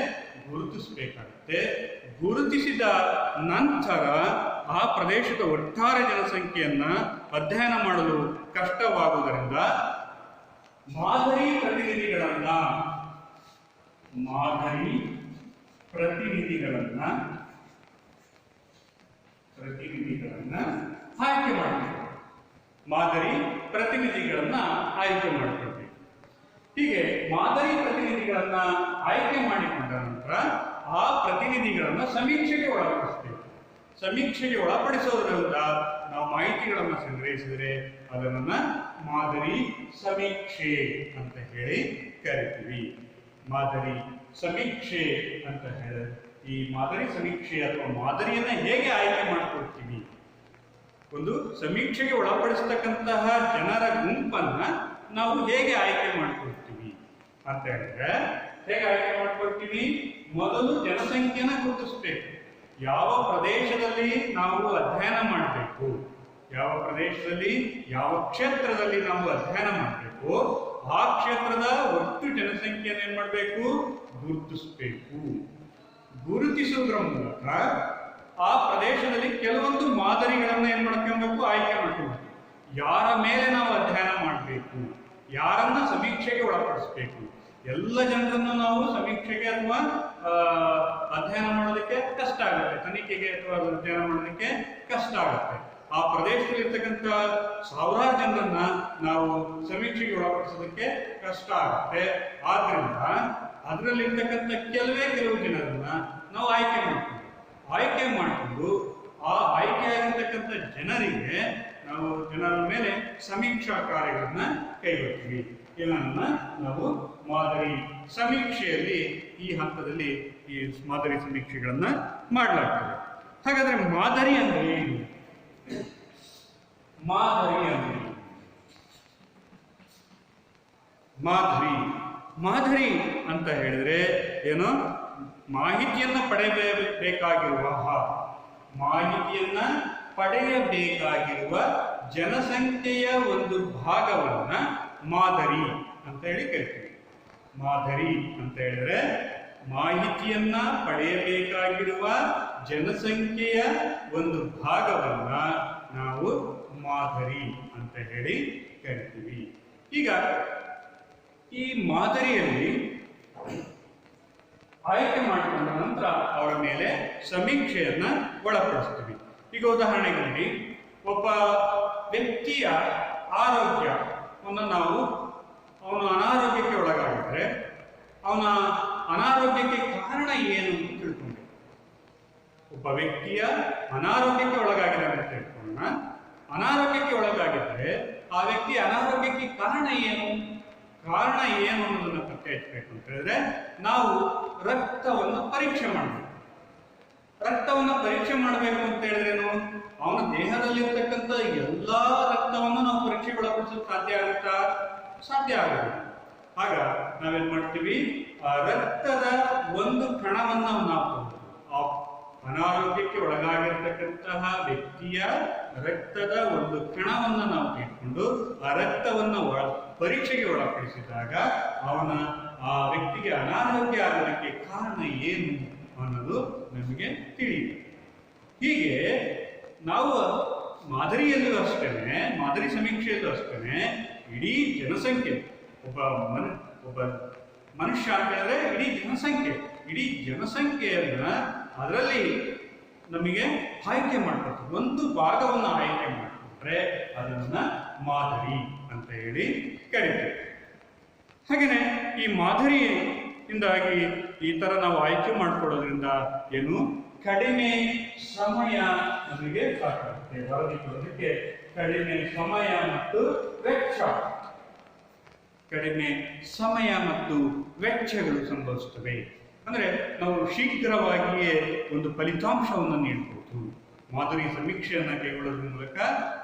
ಗುರುತಿಸಬೇಕಾಗತ್ತೆ. ಗುರುತಿಸಿದ ನಂತರ ಆ ಪ್ರದೇಶದ ಒಟ್ಟಾರೆ ಜನಸಂಖ್ಯೆಯನ್ನ ಅಧ್ಯಯನ ಮಾಡಲು ಕಷ್ಟವಾಗುವುದರಿಂದ ಮಾದರಿ ಪ್ರತಿನಿಧಿಗಳನ್ನ ಆಯ್ಕೆ ಮಾಡಬೇಕು. ಮಾದರಿ ಪ್ರತಿನಿಧಿಗಳನ್ನ ಆಯ್ಕೆ ಮಾಡಿಕೊಳ್ಬೇಕು. ಹೀಗೆ ಮಾದರಿ ಪ್ರತಿನಿಧಿಗಳನ್ನ ಆಯ್ಕೆ ಮಾಡಿಕೊಂಡ ನಂತರ ಆ ಪ್ರತಿನಿಧಿಗಳನ್ನ ಸಮೀಕ್ಷೆಗೆ ಒಳಪಡಿಸಬೇಕು. ಸಮೀಕ್ಷೆಗೆ ಒಳಪಡಿಸೋದ್ರಿಂದ ನಾವು ಮಾಹಿತಿಗಳನ್ನು ಸಂಗ್ರಹಿಸಿದರೆ ಅದನ್ನ ಮಾದರಿ ಸಮೀಕ್ಷೆ ಅಂತ ಹೇಳಿ ಕರಿತೀವಿ. ಮಾದರಿ ಸಮೀಕ್ಷೆ ಅಂತ ಹೇಳಿ ಈ ಮಾದರಿ ಸಮೀಕ್ಷೆ ಅಥವಾ ಮಾದರಿಯನ್ನ ಹೇಗೆ ಆಯ್ಕೆ ಮಾಡ್ಕೊಳ್ತೀವಿ, ಒಂದು ಸಮೀಕ್ಷೆಗೆ ಒಳಪಡಿಸತಕ್ಕಂತಹ ಜನರ ಗುಂಪನ್ನ ನಾವು ಹೇಗೆ ಆಯ್ಕೆ ಮಾಡ್ಕೊಳ್ತೀವಿ ಅಂತ ಹೇಳಿದ್ರೆ, ಹೇಗೆ ಆಯ್ಕೆ ಮಾಡ್ಕೊಳ್ತೀವಿ? ಮೊದಲು ಜನಸಂಖ್ಯೆನ ಗುರುತಿಸಬೇಕು. ಯಾವ ಪ್ರದೇಶದಲ್ಲಿ ನಾವು ಅಧ್ಯಯನ ಮಾಡಬೇಕು, ಯಾವ ಪ್ರದೇಶದಲ್ಲಿ ಯಾವ ಕ್ಷೇತ್ರದಲ್ಲಿ ನಾವು ಅಧ್ಯಯನ ಮಾಡಬೇಕು, ಆ ಕ್ಷೇತ್ರದ ಒಟ್ಟು ಜನಸಂಖ್ಯೆಯನ್ನು ಏನ್ ಮಾಡಬೇಕು, ಗುರುತಿಸಬೇಕು. ಗುರುತಿಸುವುದರ ಮೂಲಕ ಆ ಪ್ರದೇಶದಲ್ಲಿ ಕೆಲವೊಂದು ಮಾದರಿಗಳನ್ನ ಏನ್ ಮಾಡ್ಕೊಬೇಕು, ಆಯ್ಕೆ ಮಾಡ್ಕೊಬೇಕು. ಯಾರ ಮೇಲೆ ನಾವು ಅಧ್ಯಯನ ಮಾಡಬೇಕು, ಯಾರನ್ನ ಸಮೀಕ್ಷೆಗೆ ಒಳಪಡಿಸಬೇಕು. ಎಲ್ಲ ಜನರನ್ನು ನಾವು ಸಮೀಕ್ಷೆಗೆ ಅಥವಾ ಅಧ್ಯಯನ ಮಾಡೋದಕ್ಕೆ ಕಷ್ಟ ಆಗುತ್ತೆ, ತನಿಖೆಗೆ ಅಥವಾ ಅಧ್ಯಯನ ಮಾಡೋದಕ್ಕೆ ಕಷ್ಟ ಆಗುತ್ತೆ. ಆ ಪ್ರದೇಶದಲ್ಲಿ ಇರ್ತಕ್ಕಂಥ ಸಾವಿರಾರು ಜನರನ್ನ ನಾವು ಸಮೀಕ್ಷೆಗೆ ಒಳಪಡಿಸೋದಕ್ಕೆ ಕಷ್ಟ ಆಗುತ್ತೆ. ಆದ್ರಿಂದ ಅದರಲ್ಲಿರ್ತಕ್ಕಂಥ ಕೆಲವು ಜನರನ್ನ ನಾವು ಆಯ್ಕೆ ಮಾಡಿಕೊಂಡು ಆ ಆಯ್ಕೆಯಾಗಿರ್ತಕ್ಕಂಥ ಜನರಿಗೆ ನಾವು ಜನರ ಮೇಲೆ ಸಮೀಕ್ಷಾ ಕಾರ್ಯಗಳನ್ನ ಕೈಗೊಳ್ತೀವಿ. ಇದನ್ನ ನಾವು ಮಾದರಿ ಸಮೀಕ್ಷೆಯಲ್ಲಿ ಈ ಹಂತದಲ್ಲಿ ಈ ಮಾದರಿ ಸಮೀಕ್ಷೆಗಳನ್ನ ಮಾಡಲಾಗ್ತದೆ. ಹಾಗಾದ್ರೆ ಮಾದರಿ ಅಂದ್ರೆ ಏನು? ಮಾದರಿ ಅಂತ ಹೇಳಿದ್ರೆ ಏನು, ಮಾಹಿತಿಯನ್ನ ಪಡೆಯಬೇಕಾಗಿರುವ ಜನಸಂಖ್ಯೆಯ ಒಂದು ಭಾಗವನ್ನ ಮಾದರಿ ಅಂತ ಹೇಳಿ ಕರಿತೀವಿ. ಮಾದರಿ ಅಂತ ಹೇಳಿದ್ರೆ ಮಾಹಿತಿಯನ್ನ ಪಡೆಯಬೇಕಾಗಿರುವ ಜನಸಂಖ್ಯೆಯ ಒಂದು ಭಾಗವನ್ನ ನಾವು ಮಾದರಿ ಅಂತ ಹೇಳಿ ಕರಿತೀವಿ. ಈಗ ಈ ಮಾದರಿಯಲ್ಲಿ ಆಯ್ಕೆ ಮಾಡಿಕೊಂಡ ನಂತರ ಅವರ ಮೇಲೆ ಸಮೀಕ್ಷೆಯನ್ನ ಒಳಪಡಿಸ್ತೀವಿ. ಈಗ ಉದಾಹರಣೆಗೆ ಒಬ್ಬ ವ್ಯಕ್ತಿಯ ಆರೋಗ್ಯವನ್ನು ನಾವು ಅವನು ಅನಾರೋಗ್ಯಕ್ಕೆ ಒಳಗಾಗಿದ್ರೆ ಅವನ ಅನಾರೋಗ್ಯಕ್ಕೆ ಕಾರಣ ಏನು ಅಂತ ತಿಳ್ಕೊಂಡೆ. ಒಬ್ಬ ವ್ಯಕ್ತಿಯ ಅನಾರೋಗ್ಯಕ್ಕೆ ಒಳಗಾಗಿದ್ದಾನೆ ಅಂತ ತಿಳ್ಕೊಂಡ. ಅನಾರೋಗ್ಯಕ್ಕೆ ಒಳಗಾಗಿದ್ರೆ ಆ ವ್ಯಕ್ತಿ ಅನಾರೋಗ್ಯಕ್ಕೆ ಕಾರಣ ಏನು ಅನ್ನೋದನ್ನ ಪತ್ತೆ ಪತ್ತೆ ಹಚ್ಚಬೇಕು ಅಂತ ಹೇಳಿದ್ರೆ ನಾವು ರಕ್ತವನ್ನು ಪರೀಕ್ಷೆ ಮಾಡಬೇಕು. ರಕ್ತವನ್ನು ಪರೀಕ್ಷೆ ಮಾಡಬೇಕು ಅಂತ ಹೇಳಿದ್ರೇನು, ಅವನ ದೇಹದಲ್ಲಿರ್ತಕ್ಕಂಥ ಎಲ್ಲಾ ರಕ್ತವನ್ನು ನಾವು ಪರೀಕ್ಷೆಗೆ ಒಳಪಡಿಸಲು ಸಾಧ್ಯ ಆಗುತ್ತಾ? ಸಾಧ್ಯ ಆಗುತ್ತೆ. ಆಗ ನಾವೇನ್ ಮಾಡ್ತೀವಿ, ಆ ರಕ್ತದ ಒಂದು ಕಣವನ್ನು ನಾವು ಆ ಅನಾರೋಗ್ಯಕ್ಕೆ ಒಳಗಾಗಿರ್ತಕ್ಕಂತಹ ವ್ಯಕ್ತಿಯ ರಕ್ತದ ಒಂದು ಕಣವನ್ನು ನಾವು ತೆಗೆದುಕೊಂಡು ಆ ರಕ್ತವನ್ನು ಪರೀಕ್ಷೆಗೆ ಒಳಪಡಿಸಿದಾಗ ಆ ವ್ಯಕ್ತಿಗೆ ಅನಾರೋಗ್ಯ ಆಗೋದಕ್ಕೆ ಕಾರಣ ಏನು ಅನ್ನೋದು ನಮಗೆ ತಿಳಿಯುತ್ತೆ. ಹೀಗೆ ನಾವು ಮಾದರಿಯಲ್ಲೂ ಅಷ್ಟೇನೆ, ಮಾದರಿ ಸಮೀಕ್ಷೆಯಲ್ಲೂ ಅಷ್ಟೇನೆ ಇಡೀ ಜನಸಂಖ್ಯೆ ಒಬ್ಬ ಮನುಷ್ಯ ಅಂತ ಹೇಳಿದ್ರೆ ಇಡೀ ಜನಸಂಖ್ಯೆಯನ್ನ ಅದರಲ್ಲಿ ನಮಗೆ ಆಯ್ಕೆ ಮಾಡ್ಕೊಳ್ತೀವಿ. ಒಂದು ಭಾಗವನ್ನು ಆಯ್ಕೆ ಮಾಡಿಕೊಂಡ್ರೆ ಅದನ್ನ ಮಾದರಿ ಅಂತ ಹೇಳಿ ಕರೀತೀವಿ. ಹಾಗೇನೆ ಈ ಮಾದರಿಯಿಂದಾಗಿ ಈ ತರ ನಾವು ಆಯ್ಕೆ ಮಾಡ್ಕೊಳ್ಳೋದ್ರಿಂದ ಏನು ಕಡಿಮೆ ಸಮಯ ನಮಗೆ ಸಾಕಾಗುತ್ತೆ. ವರದಿ ಕೊಡೋದಕ್ಕೆ ಕಡಿಮೆ ಸಮಯ ಮತ್ತು ವೆಚ್ಚ, ಕಡಿಮೆ ಸಮಯ ಮತ್ತು ವೆಚ್ಚಗಳು ಸಂಭವಿಸುತ್ತವೆ. ಅಂದ್ರೆ ನಾವು ಶೀಘ್ರವಾಗಿಯೇ ಒಂದು ಫಲಿತಾಂಶವನ್ನು ನೀಡಬಹುದು. ಮಾದರಿ ಸಮೀಕ್ಷೆಯನ್ನು ಕೈಗೊಳ್ಳೋದ್ರ ಮೂಲಕ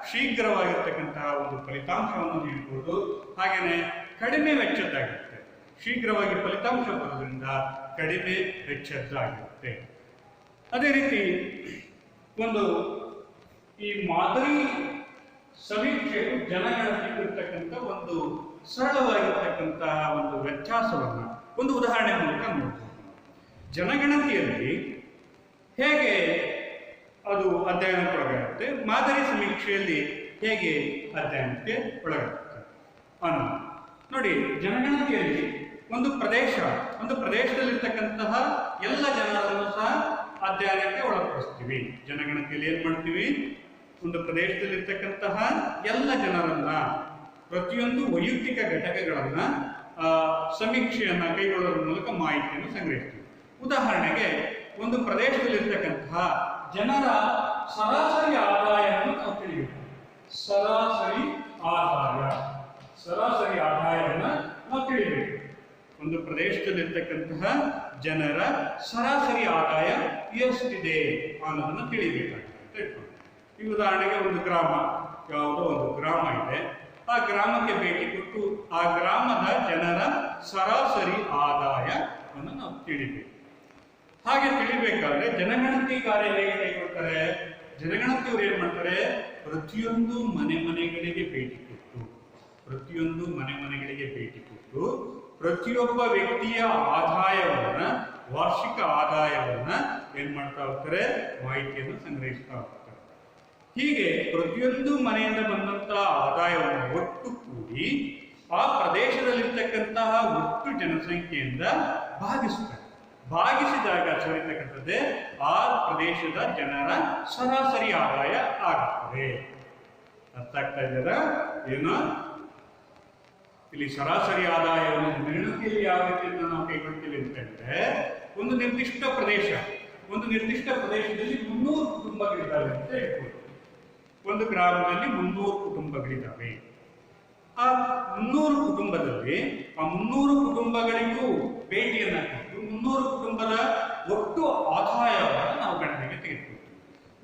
ಶೀಘ್ರವಾಗಿರ್ತಕ್ಕಂತಹ ಒಂದು ಫಲಿತಾಂಶವನ್ನು ನೀಡಬಹುದು. ಹಾಗೇನೆ ಕಡಿಮೆ ವೆಚ್ಚದ್ದಾಗಿರುತ್ತೆ. ಶೀಘ್ರವಾಗಿ ಫಲಿತಾಂಶ ಬರೋದ್ರಿಂದ ಕಡಿಮೆ ವೆಚ್ಚದ್ದಾಗಿರುತ್ತೆ. ಅದೇ ರೀತಿ ಈ ಮಾದರಿ ಸಮೀಕ್ಷೆಯು ಜನಗಣತಿಗೆ ಇರ್ತಕ್ಕಂಥ ಒಂದು ಸರಳವಾಗಿರ್ತಕ್ಕಂತಹ ಒಂದು ವ್ಯತ್ಯಾಸವನ್ನ ಒಂದು ಉದಾಹರಣೆ ಮೂಲಕ ನೋಡಬಹುದು. ಜನಗಣತಿಯಲ್ಲಿ ಹೇಗೆ ಅದು ಅಧ್ಯಯನಕ್ಕೆ ಒಳಗಾಗುತ್ತೆ, ಮಾದರಿ ಸಮೀಕ್ಷೆಯಲ್ಲಿ ಹೇಗೆ ಅಧ್ಯಯನಕ್ಕೆ ಒಳಗಾಗುತ್ತೆ ಅನ್ನೋದು ನೋಡಿ. ಜನಗಣತಿಯಲ್ಲಿ ಒಂದು ಪ್ರದೇಶದಲ್ಲಿರ್ತಕ್ಕಂತಹ ಎಲ್ಲ ಜನರನ್ನು ಸಹ ಅಧ್ಯಯನಕ್ಕೆ ಒಳಪಡಿಸ್ತೀವಿ. ಜನಗಣತಿಯಲ್ಲಿ ಏನ್ ಮಾಡ್ತೀವಿ, ಒಂದು ಪ್ರದೇಶದಲ್ಲಿರ್ತಕ್ಕಂತಹ ಎಲ್ಲ ಜನರನ್ನ, ಪ್ರತಿಯೊಂದು ವೈಯಕ್ತಿಕ ಘಟಕಗಳನ್ನ ಸಮೀಕ್ಷೆಯನ್ನ ಕೈಗೊಳ್ಳೋದ್ರ ಮೂಲಕ ಮಾಹಿತಿಯನ್ನು ಸಂಗ್ರಹಿಸ್ತೀವಿ. ಉದಾಹರಣೆಗೆ ಒಂದು ಪ್ರದೇಶದಲ್ಲಿರ್ತಕ್ಕಂತಹ ಜನರ ಸರಾಸರಿ ಆದಾಯವನ್ನು ನಾವು ತಿಳಿಯಬೇಕು. ಸರಾಸರಿ ಆದಾಯವನ್ನು ನಾವು ತಿಳಿಯಬೇಕು. ಒಂದು ಪ್ರದೇಶದಲ್ಲಿರ್ತಕ್ಕಂತಹ ಜನರ ಸರಾಸರಿ ಆದಾಯ ಎಷ್ಟಿದೆ ಅನ್ನೋದನ್ನು ತಿಳಿಬೇಕಾಗುತ್ತೆ. ಈ ಉದಾಹರಣೆಗೆ ಒಂದು ಗ್ರಾಮ, ಯಾವುದೋ ಒಂದು ಗ್ರಾಮ ಇದೆ. ಆ ಗ್ರಾಮಕ್ಕೆ ಭೇಟಿ ಕೊಟ್ಟು ಆ ಗ್ರಾಮದ ಜನರ ಸರಾಸರಿ ಆದಾಯವನ್ನು ನಾವು ತಿಳಿಬೇಕು. ಹಾಗೆ ತಿಳಿಬೇಕಾದ್ರೆ ಜನಗಣತಿ ಕಾರ್ಯ ಹೇಗೆ ಕೈಗೊಳ್ತಾರೆ, ಜನಗಣತಿಯವರು ಏನ್ ಮಾಡ್ತಾರೆ, ಪ್ರತಿಯೊಂದು ಮನೆಗಳಿಗೆ ಭೇಟಿ ಕೊಟ್ಟು ಪ್ರತಿಯೊಬ್ಬ ವ್ಯಕ್ತಿಯ ಆದಾಯವನ್ನ, ವಾರ್ಷಿಕ ಆದಾಯವನ್ನ ಏನ್ ಮಾಡ್ತಾ ಹೋಗ್ತಾರೆ, ಮಾಹಿತಿಯನ್ನು ಸಂಗ್ರಹಿಸ್ತಾ ಹೋಗ್ತಾರೆ. ಹೀಗೆ ಪ್ರತಿಯೊಂದು ಮನೆಯಿಂದ ಬಂದಂತಹ ಆದಾಯವನ್ನು ಒಟ್ಟು ಕೂಡಿ ಆ ಪ್ರದೇಶದಲ್ಲಿರ್ತಕ್ಕಂತಹ ಒಟ್ಟು ಜನಸಂಖ್ಯೆಯಿಂದ ಭಾಗಿಸಿದಾಗ ಸರಿತಕ್ಕಂಥದ್ದೇ ಆ ಪ್ರದೇಶದ ಜನರ ಸರಾಸರಿ ಆದಾಯ ಆಗುತ್ತದೆ. ಅರ್ಥ ಆಗ್ತಾ ಇದ್ದಾರಾ? ಏನು ಇಲ್ಲಿ ಸರಾಸರಿ ಆದಾಯವನ್ನು ಗಣತಿಯಲ್ಲಿ ಯಾವ ರೀತಿಯಿಂದ ನಾವು ಕೈಗೊಳ್ತೀವಿ ಅಂತಂದ್ರೆ, ಒಂದು ನಿರ್ದಿಷ್ಟ ಪ್ರದೇಶದಲ್ಲಿ 300 ಕುಟುಂಬಗಳಿದ್ದಾವೆ ಅಂತ ಹೇಳ್ಬೋದು. ಒಂದು ಗ್ರಾಮದಲ್ಲಿ 300 ಕುಟುಂಬಗಳಿದ್ದಾವೆ. ಆ 300 ಕುಟುಂಬದಲ್ಲಿ ಆ 300 ಕುಟುಂಬಗಳಿಗೂ ಭೇಟಿಯನ್ನ ಕೊಟ್ಟು 300 ಕುಟುಂಬದ ಒಟ್ಟು ಆದಾಯವನ್ನು ನಾವು ಗಣನೆಗೆ ತೆಗೆದುಕೊಳ್ತೀವಿ.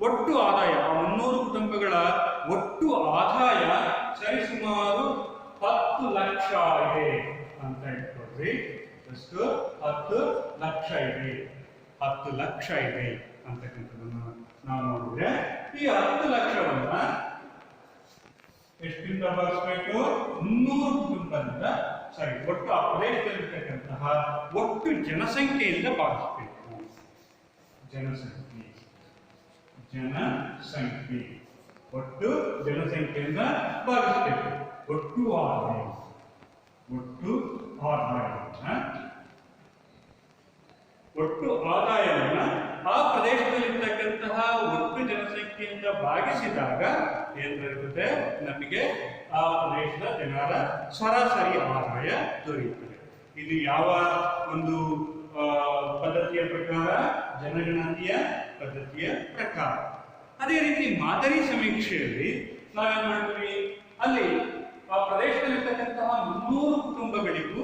ಒಟ್ಟು ಆದಾಯ, ಆ 300 ಕುಟುಂಬಗಳ ಒಟ್ಟು ಆದಾಯ ಸರಿಸುಮಾರು 10 ಲಕ್ಷ ಇದೆ ಅಂತ ಇಟ್ಕೊಳ್ರಿ. ಎಷ್ಟು? 10 ಲಕ್ಷ ಇದೆ. 10 ಲಕ್ಷ ಇದೆ ಅಂತಕ್ಕಂಥದ್ದನ್ನು ನಾವು ನೋಡಿದ್ರೆ, ಈ 10 ಲಕ್ಷವನ್ನ ಎಷ್ಟಿಂದ ಭಾಗಿಸ್ಬೇಕು? 300 ಕುಟುಂಬದಿಂದ, ಒಟ್ಟು ಆ ಪ್ರದೇಶದಲ್ಲಿರ್ತಕ್ಕಂತಹ ಒಟ್ಟು ಜನಸಂಖ್ಯೆಯಿಂದ ಭಾಗಿಸ್ಬೇಕು. ಜನಸಂಖ್ಯೆ ಒಟ್ಟು ಜನಸಂಖ್ಯೆಯಿಂದ ಭಾಗಿಸ್ಬೇಕು. ಒಟ್ಟು ಆದಾಯವನ್ನ ಆ ಪ್ರದೇಶದಲ್ಲಿರ್ತಕ್ಕಂತಹ ಒಟ್ಟು ಜನಸಂಖ್ಯೆಯಿಂದ ಭಾಗಿಸಿದಾಗ ಏನ್ ಬರುತ್ತೆ, ನಮಗೆ ಆ ಪ್ರದೇಶದ ಜನರ ಸರಾಸರಿ ಆದಾಯ ದೊರೆಯುತ್ತದೆ. ಇದು ಯಾವ ಒಂದು ಪದ್ಧತಿಯ ಪ್ರಕಾರ? ಜನಗಣತಿಯ ಪದ್ಧತಿಯ ಪ್ರಕಾರ. ಅದೇ ರೀತಿ ಮಾದರಿ ಸಮೀಕ್ಷೆಯಲ್ಲಿ ನಾವೇನ್ ಮಾಡ್ತೀವಿ, ಅಲ್ಲಿ ಆ ಪ್ರದೇಶದಲ್ಲಿರ್ತಕ್ಕಂತಹ 300 ಕುಟುಂಬಗಳಿಗೂ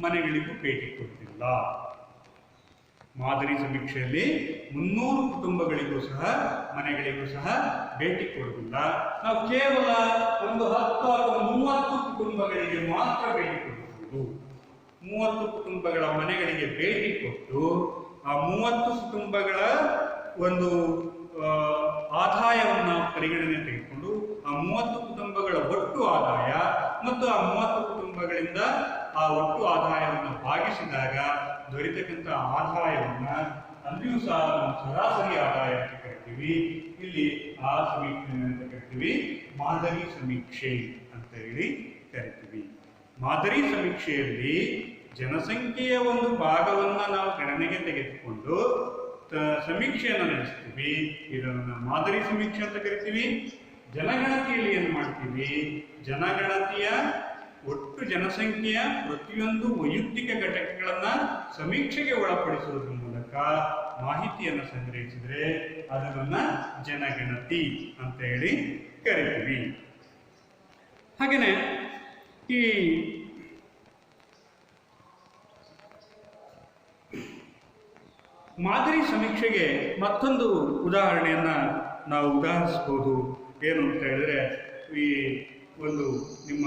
ಮನೆಗಳಿಗೂ ಭೇಟಿ ಕೊಡ್ತಿಲ್ಲ. ಮಾದರಿ ಸಮೀಕ್ಷೆಯಲ್ಲಿ 300 ಕುಟುಂಬಗಳಿಗೂ ಸಹ ಮನೆಗಳಿಗೂ ಸಹ ಭೇಟಿ ಕೊಡುವುದಿಲ್ಲ. ನಾವು ಕೇವಲ ಒಂದು 10 ಅಥವಾ 30 ಕುಟುಂಬಗಳಿಗೆ ಮಾತ್ರ ಭೇಟಿ ಕೊಡಬಹುದು. 30 ಕುಟುಂಬಗಳ ಮನೆಗಳಿಗೆ ಭೇಟಿ ಕೊಟ್ಟು ಆ 30 ಕುಟುಂಬಗಳ ಒಂದು ಆದಾಯವನ್ನು ಪರಿಗಣನೆ ತೆಗೆದುಕೊಂಡು ಆ 30 ಕುಟುಂಬಗಳ ಒಟ್ಟು ಆದಾಯ ಮತ್ತು ಆ 30 ಕುಟುಂಬಗಳಿಂದ ಆ ಒಟ್ಟು ಆದಾಯವನ್ನು ಭಾಗಿಸಿದಾಗ ದೊರೆತಕ್ಕಂಥ ಆದಾಯವನ್ನು ಅಲ್ಲಿಯೂ ಸಹ ನಾವು ಸರಾಸರಿ ಆದಾಯ ಅಂತ ಕರಿತೀವಿ. ಇಲ್ಲಿ ಆ ಸಮೀಕ್ಷೆ ಅಂತ ಕರಿತೀವಿ ಮಾದರಿ ಸಮೀಕ್ಷೆ ಅಂತ ಹೇಳಿ ಕರಿತೀವಿ. ಮಾದರಿ ಸಮೀಕ್ಷೆಯಲ್ಲಿ ಜನಸಂಖ್ಯೆಯ ಒಂದು ಭಾಗವನ್ನು ನಾವು ಗಣನೆಗೆ ತೆಗೆದುಕೊಂಡು ಸಮೀಕ್ಷೆಯನ್ನು ನಡೆಸ್ತೀವಿ. ಇದನ್ನು ಮಾದರಿ ಸಮೀಕ್ಷೆ ಅಂತ ಕರಿತೀವಿ. ಜನಗಣತಿಯಲ್ಲಿ ಏನು ಮಾಡ್ತೀವಿ, ಜನಗಣತಿಯ ಒಟ್ಟು ಜನಸಂಖ್ಯೆಯ ಪ್ರತಿಯೊಂದು ವೈಯಕ್ತಿಕ ಘಟಕಗಳನ್ನ ಸಮೀಕ್ಷೆಗೆ ಒಳಪಡಿಸುವುದರ ಮೂಲಕ ಮಾಹಿತಿಯನ್ನು ಸಂಗ್ರಹಿಸಿದರೆ ಅದನ್ನ ಜನಗಣತಿ ಅಂತ ಹೇಳಿ ಕರಿತೀವಿ. ಹಾಗೆಯೇ ಈ ಮಾದರಿ ಸಮೀಕ್ಷೆಗೆ ಮತ್ತೊಂದು ಉದಾಹರಣೆಯನ್ನ ನಾವು ಉದಾಹರಿಸಬಹುದು. ಏನು ಅಂತ ಹೇಳಿದ್ರೆ, ಈ ಒಂದು ನಿಮ್ಮ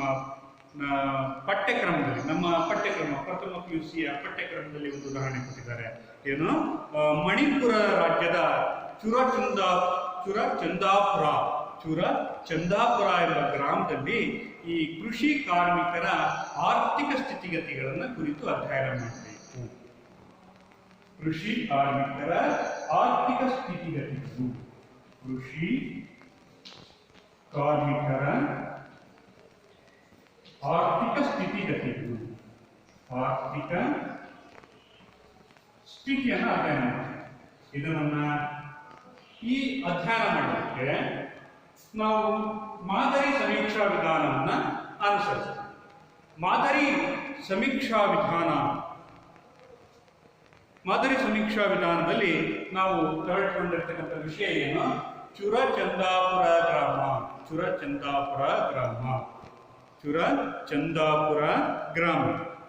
ಪಠ್ಯಕ್ರಮದಲ್ಲಿ, ನಮ್ಮ ಪಠ್ಯಕ್ರಮ ಪ್ರಥಮ PUCಯ ಪಠ್ಯಕ್ರಮದಲ್ಲಿ ಒಂದು ಉದಾಹರಣೆ ಕೊಟ್ಟಿದ್ದಾರೆ. ಏನು, ಮಣಿಪುರ ರಾಜ್ಯದ ಚುರಚಂದಾಪುರ ಎಂಬ ಗ್ರಾಮದಲ್ಲಿ ಈ ಕೃಷಿ ಕಾರ್ಮಿಕರ ಆರ್ಥಿಕ ಸ್ಥಿತಿಗತಿಗಳನ್ನು ಕುರಿತು ಅಧ್ಯಯನ ಮಾಡಬೇಕು. ಕೃಷಿ ಕಾರ್ಮಿಕರ ಆರ್ಥಿಕ ಸ್ಥಿತಿಗತಿಗಳು, ಕೃಷಿ ಕಾರ್ಮಿಕರ ಆರ್ಥಿಕ ಸ್ಥಿತಿಗತಿಗಳು, ಆರ್ಥಿಕ ಸ್ಥಿತಿಯನ್ನು ಅಧ್ಯಯನ ಮಾಡಿ. ಇದನ್ನ ಈ ಅಧ್ಯಯನ ಮಾಡಲಿಕ್ಕೆ ನಾವು ಮಾದರಿ ಸಮೀಕ್ಷಾ ವಿಧಾನವನ್ನು ಅನುಸರಿಸ್ತೀವಿ. ಮಾದರಿ ಸಮೀಕ್ಷಾ ವಿಧಾನದಲ್ಲಿ ನಾವು ತೆಗೆದುಕೊಂಡಿರ್ತಕ್ಕಂಥ ವಿಷಯ ಏನು, ಚುರಚಂದಾಪುರ ಗ್ರಾಮ.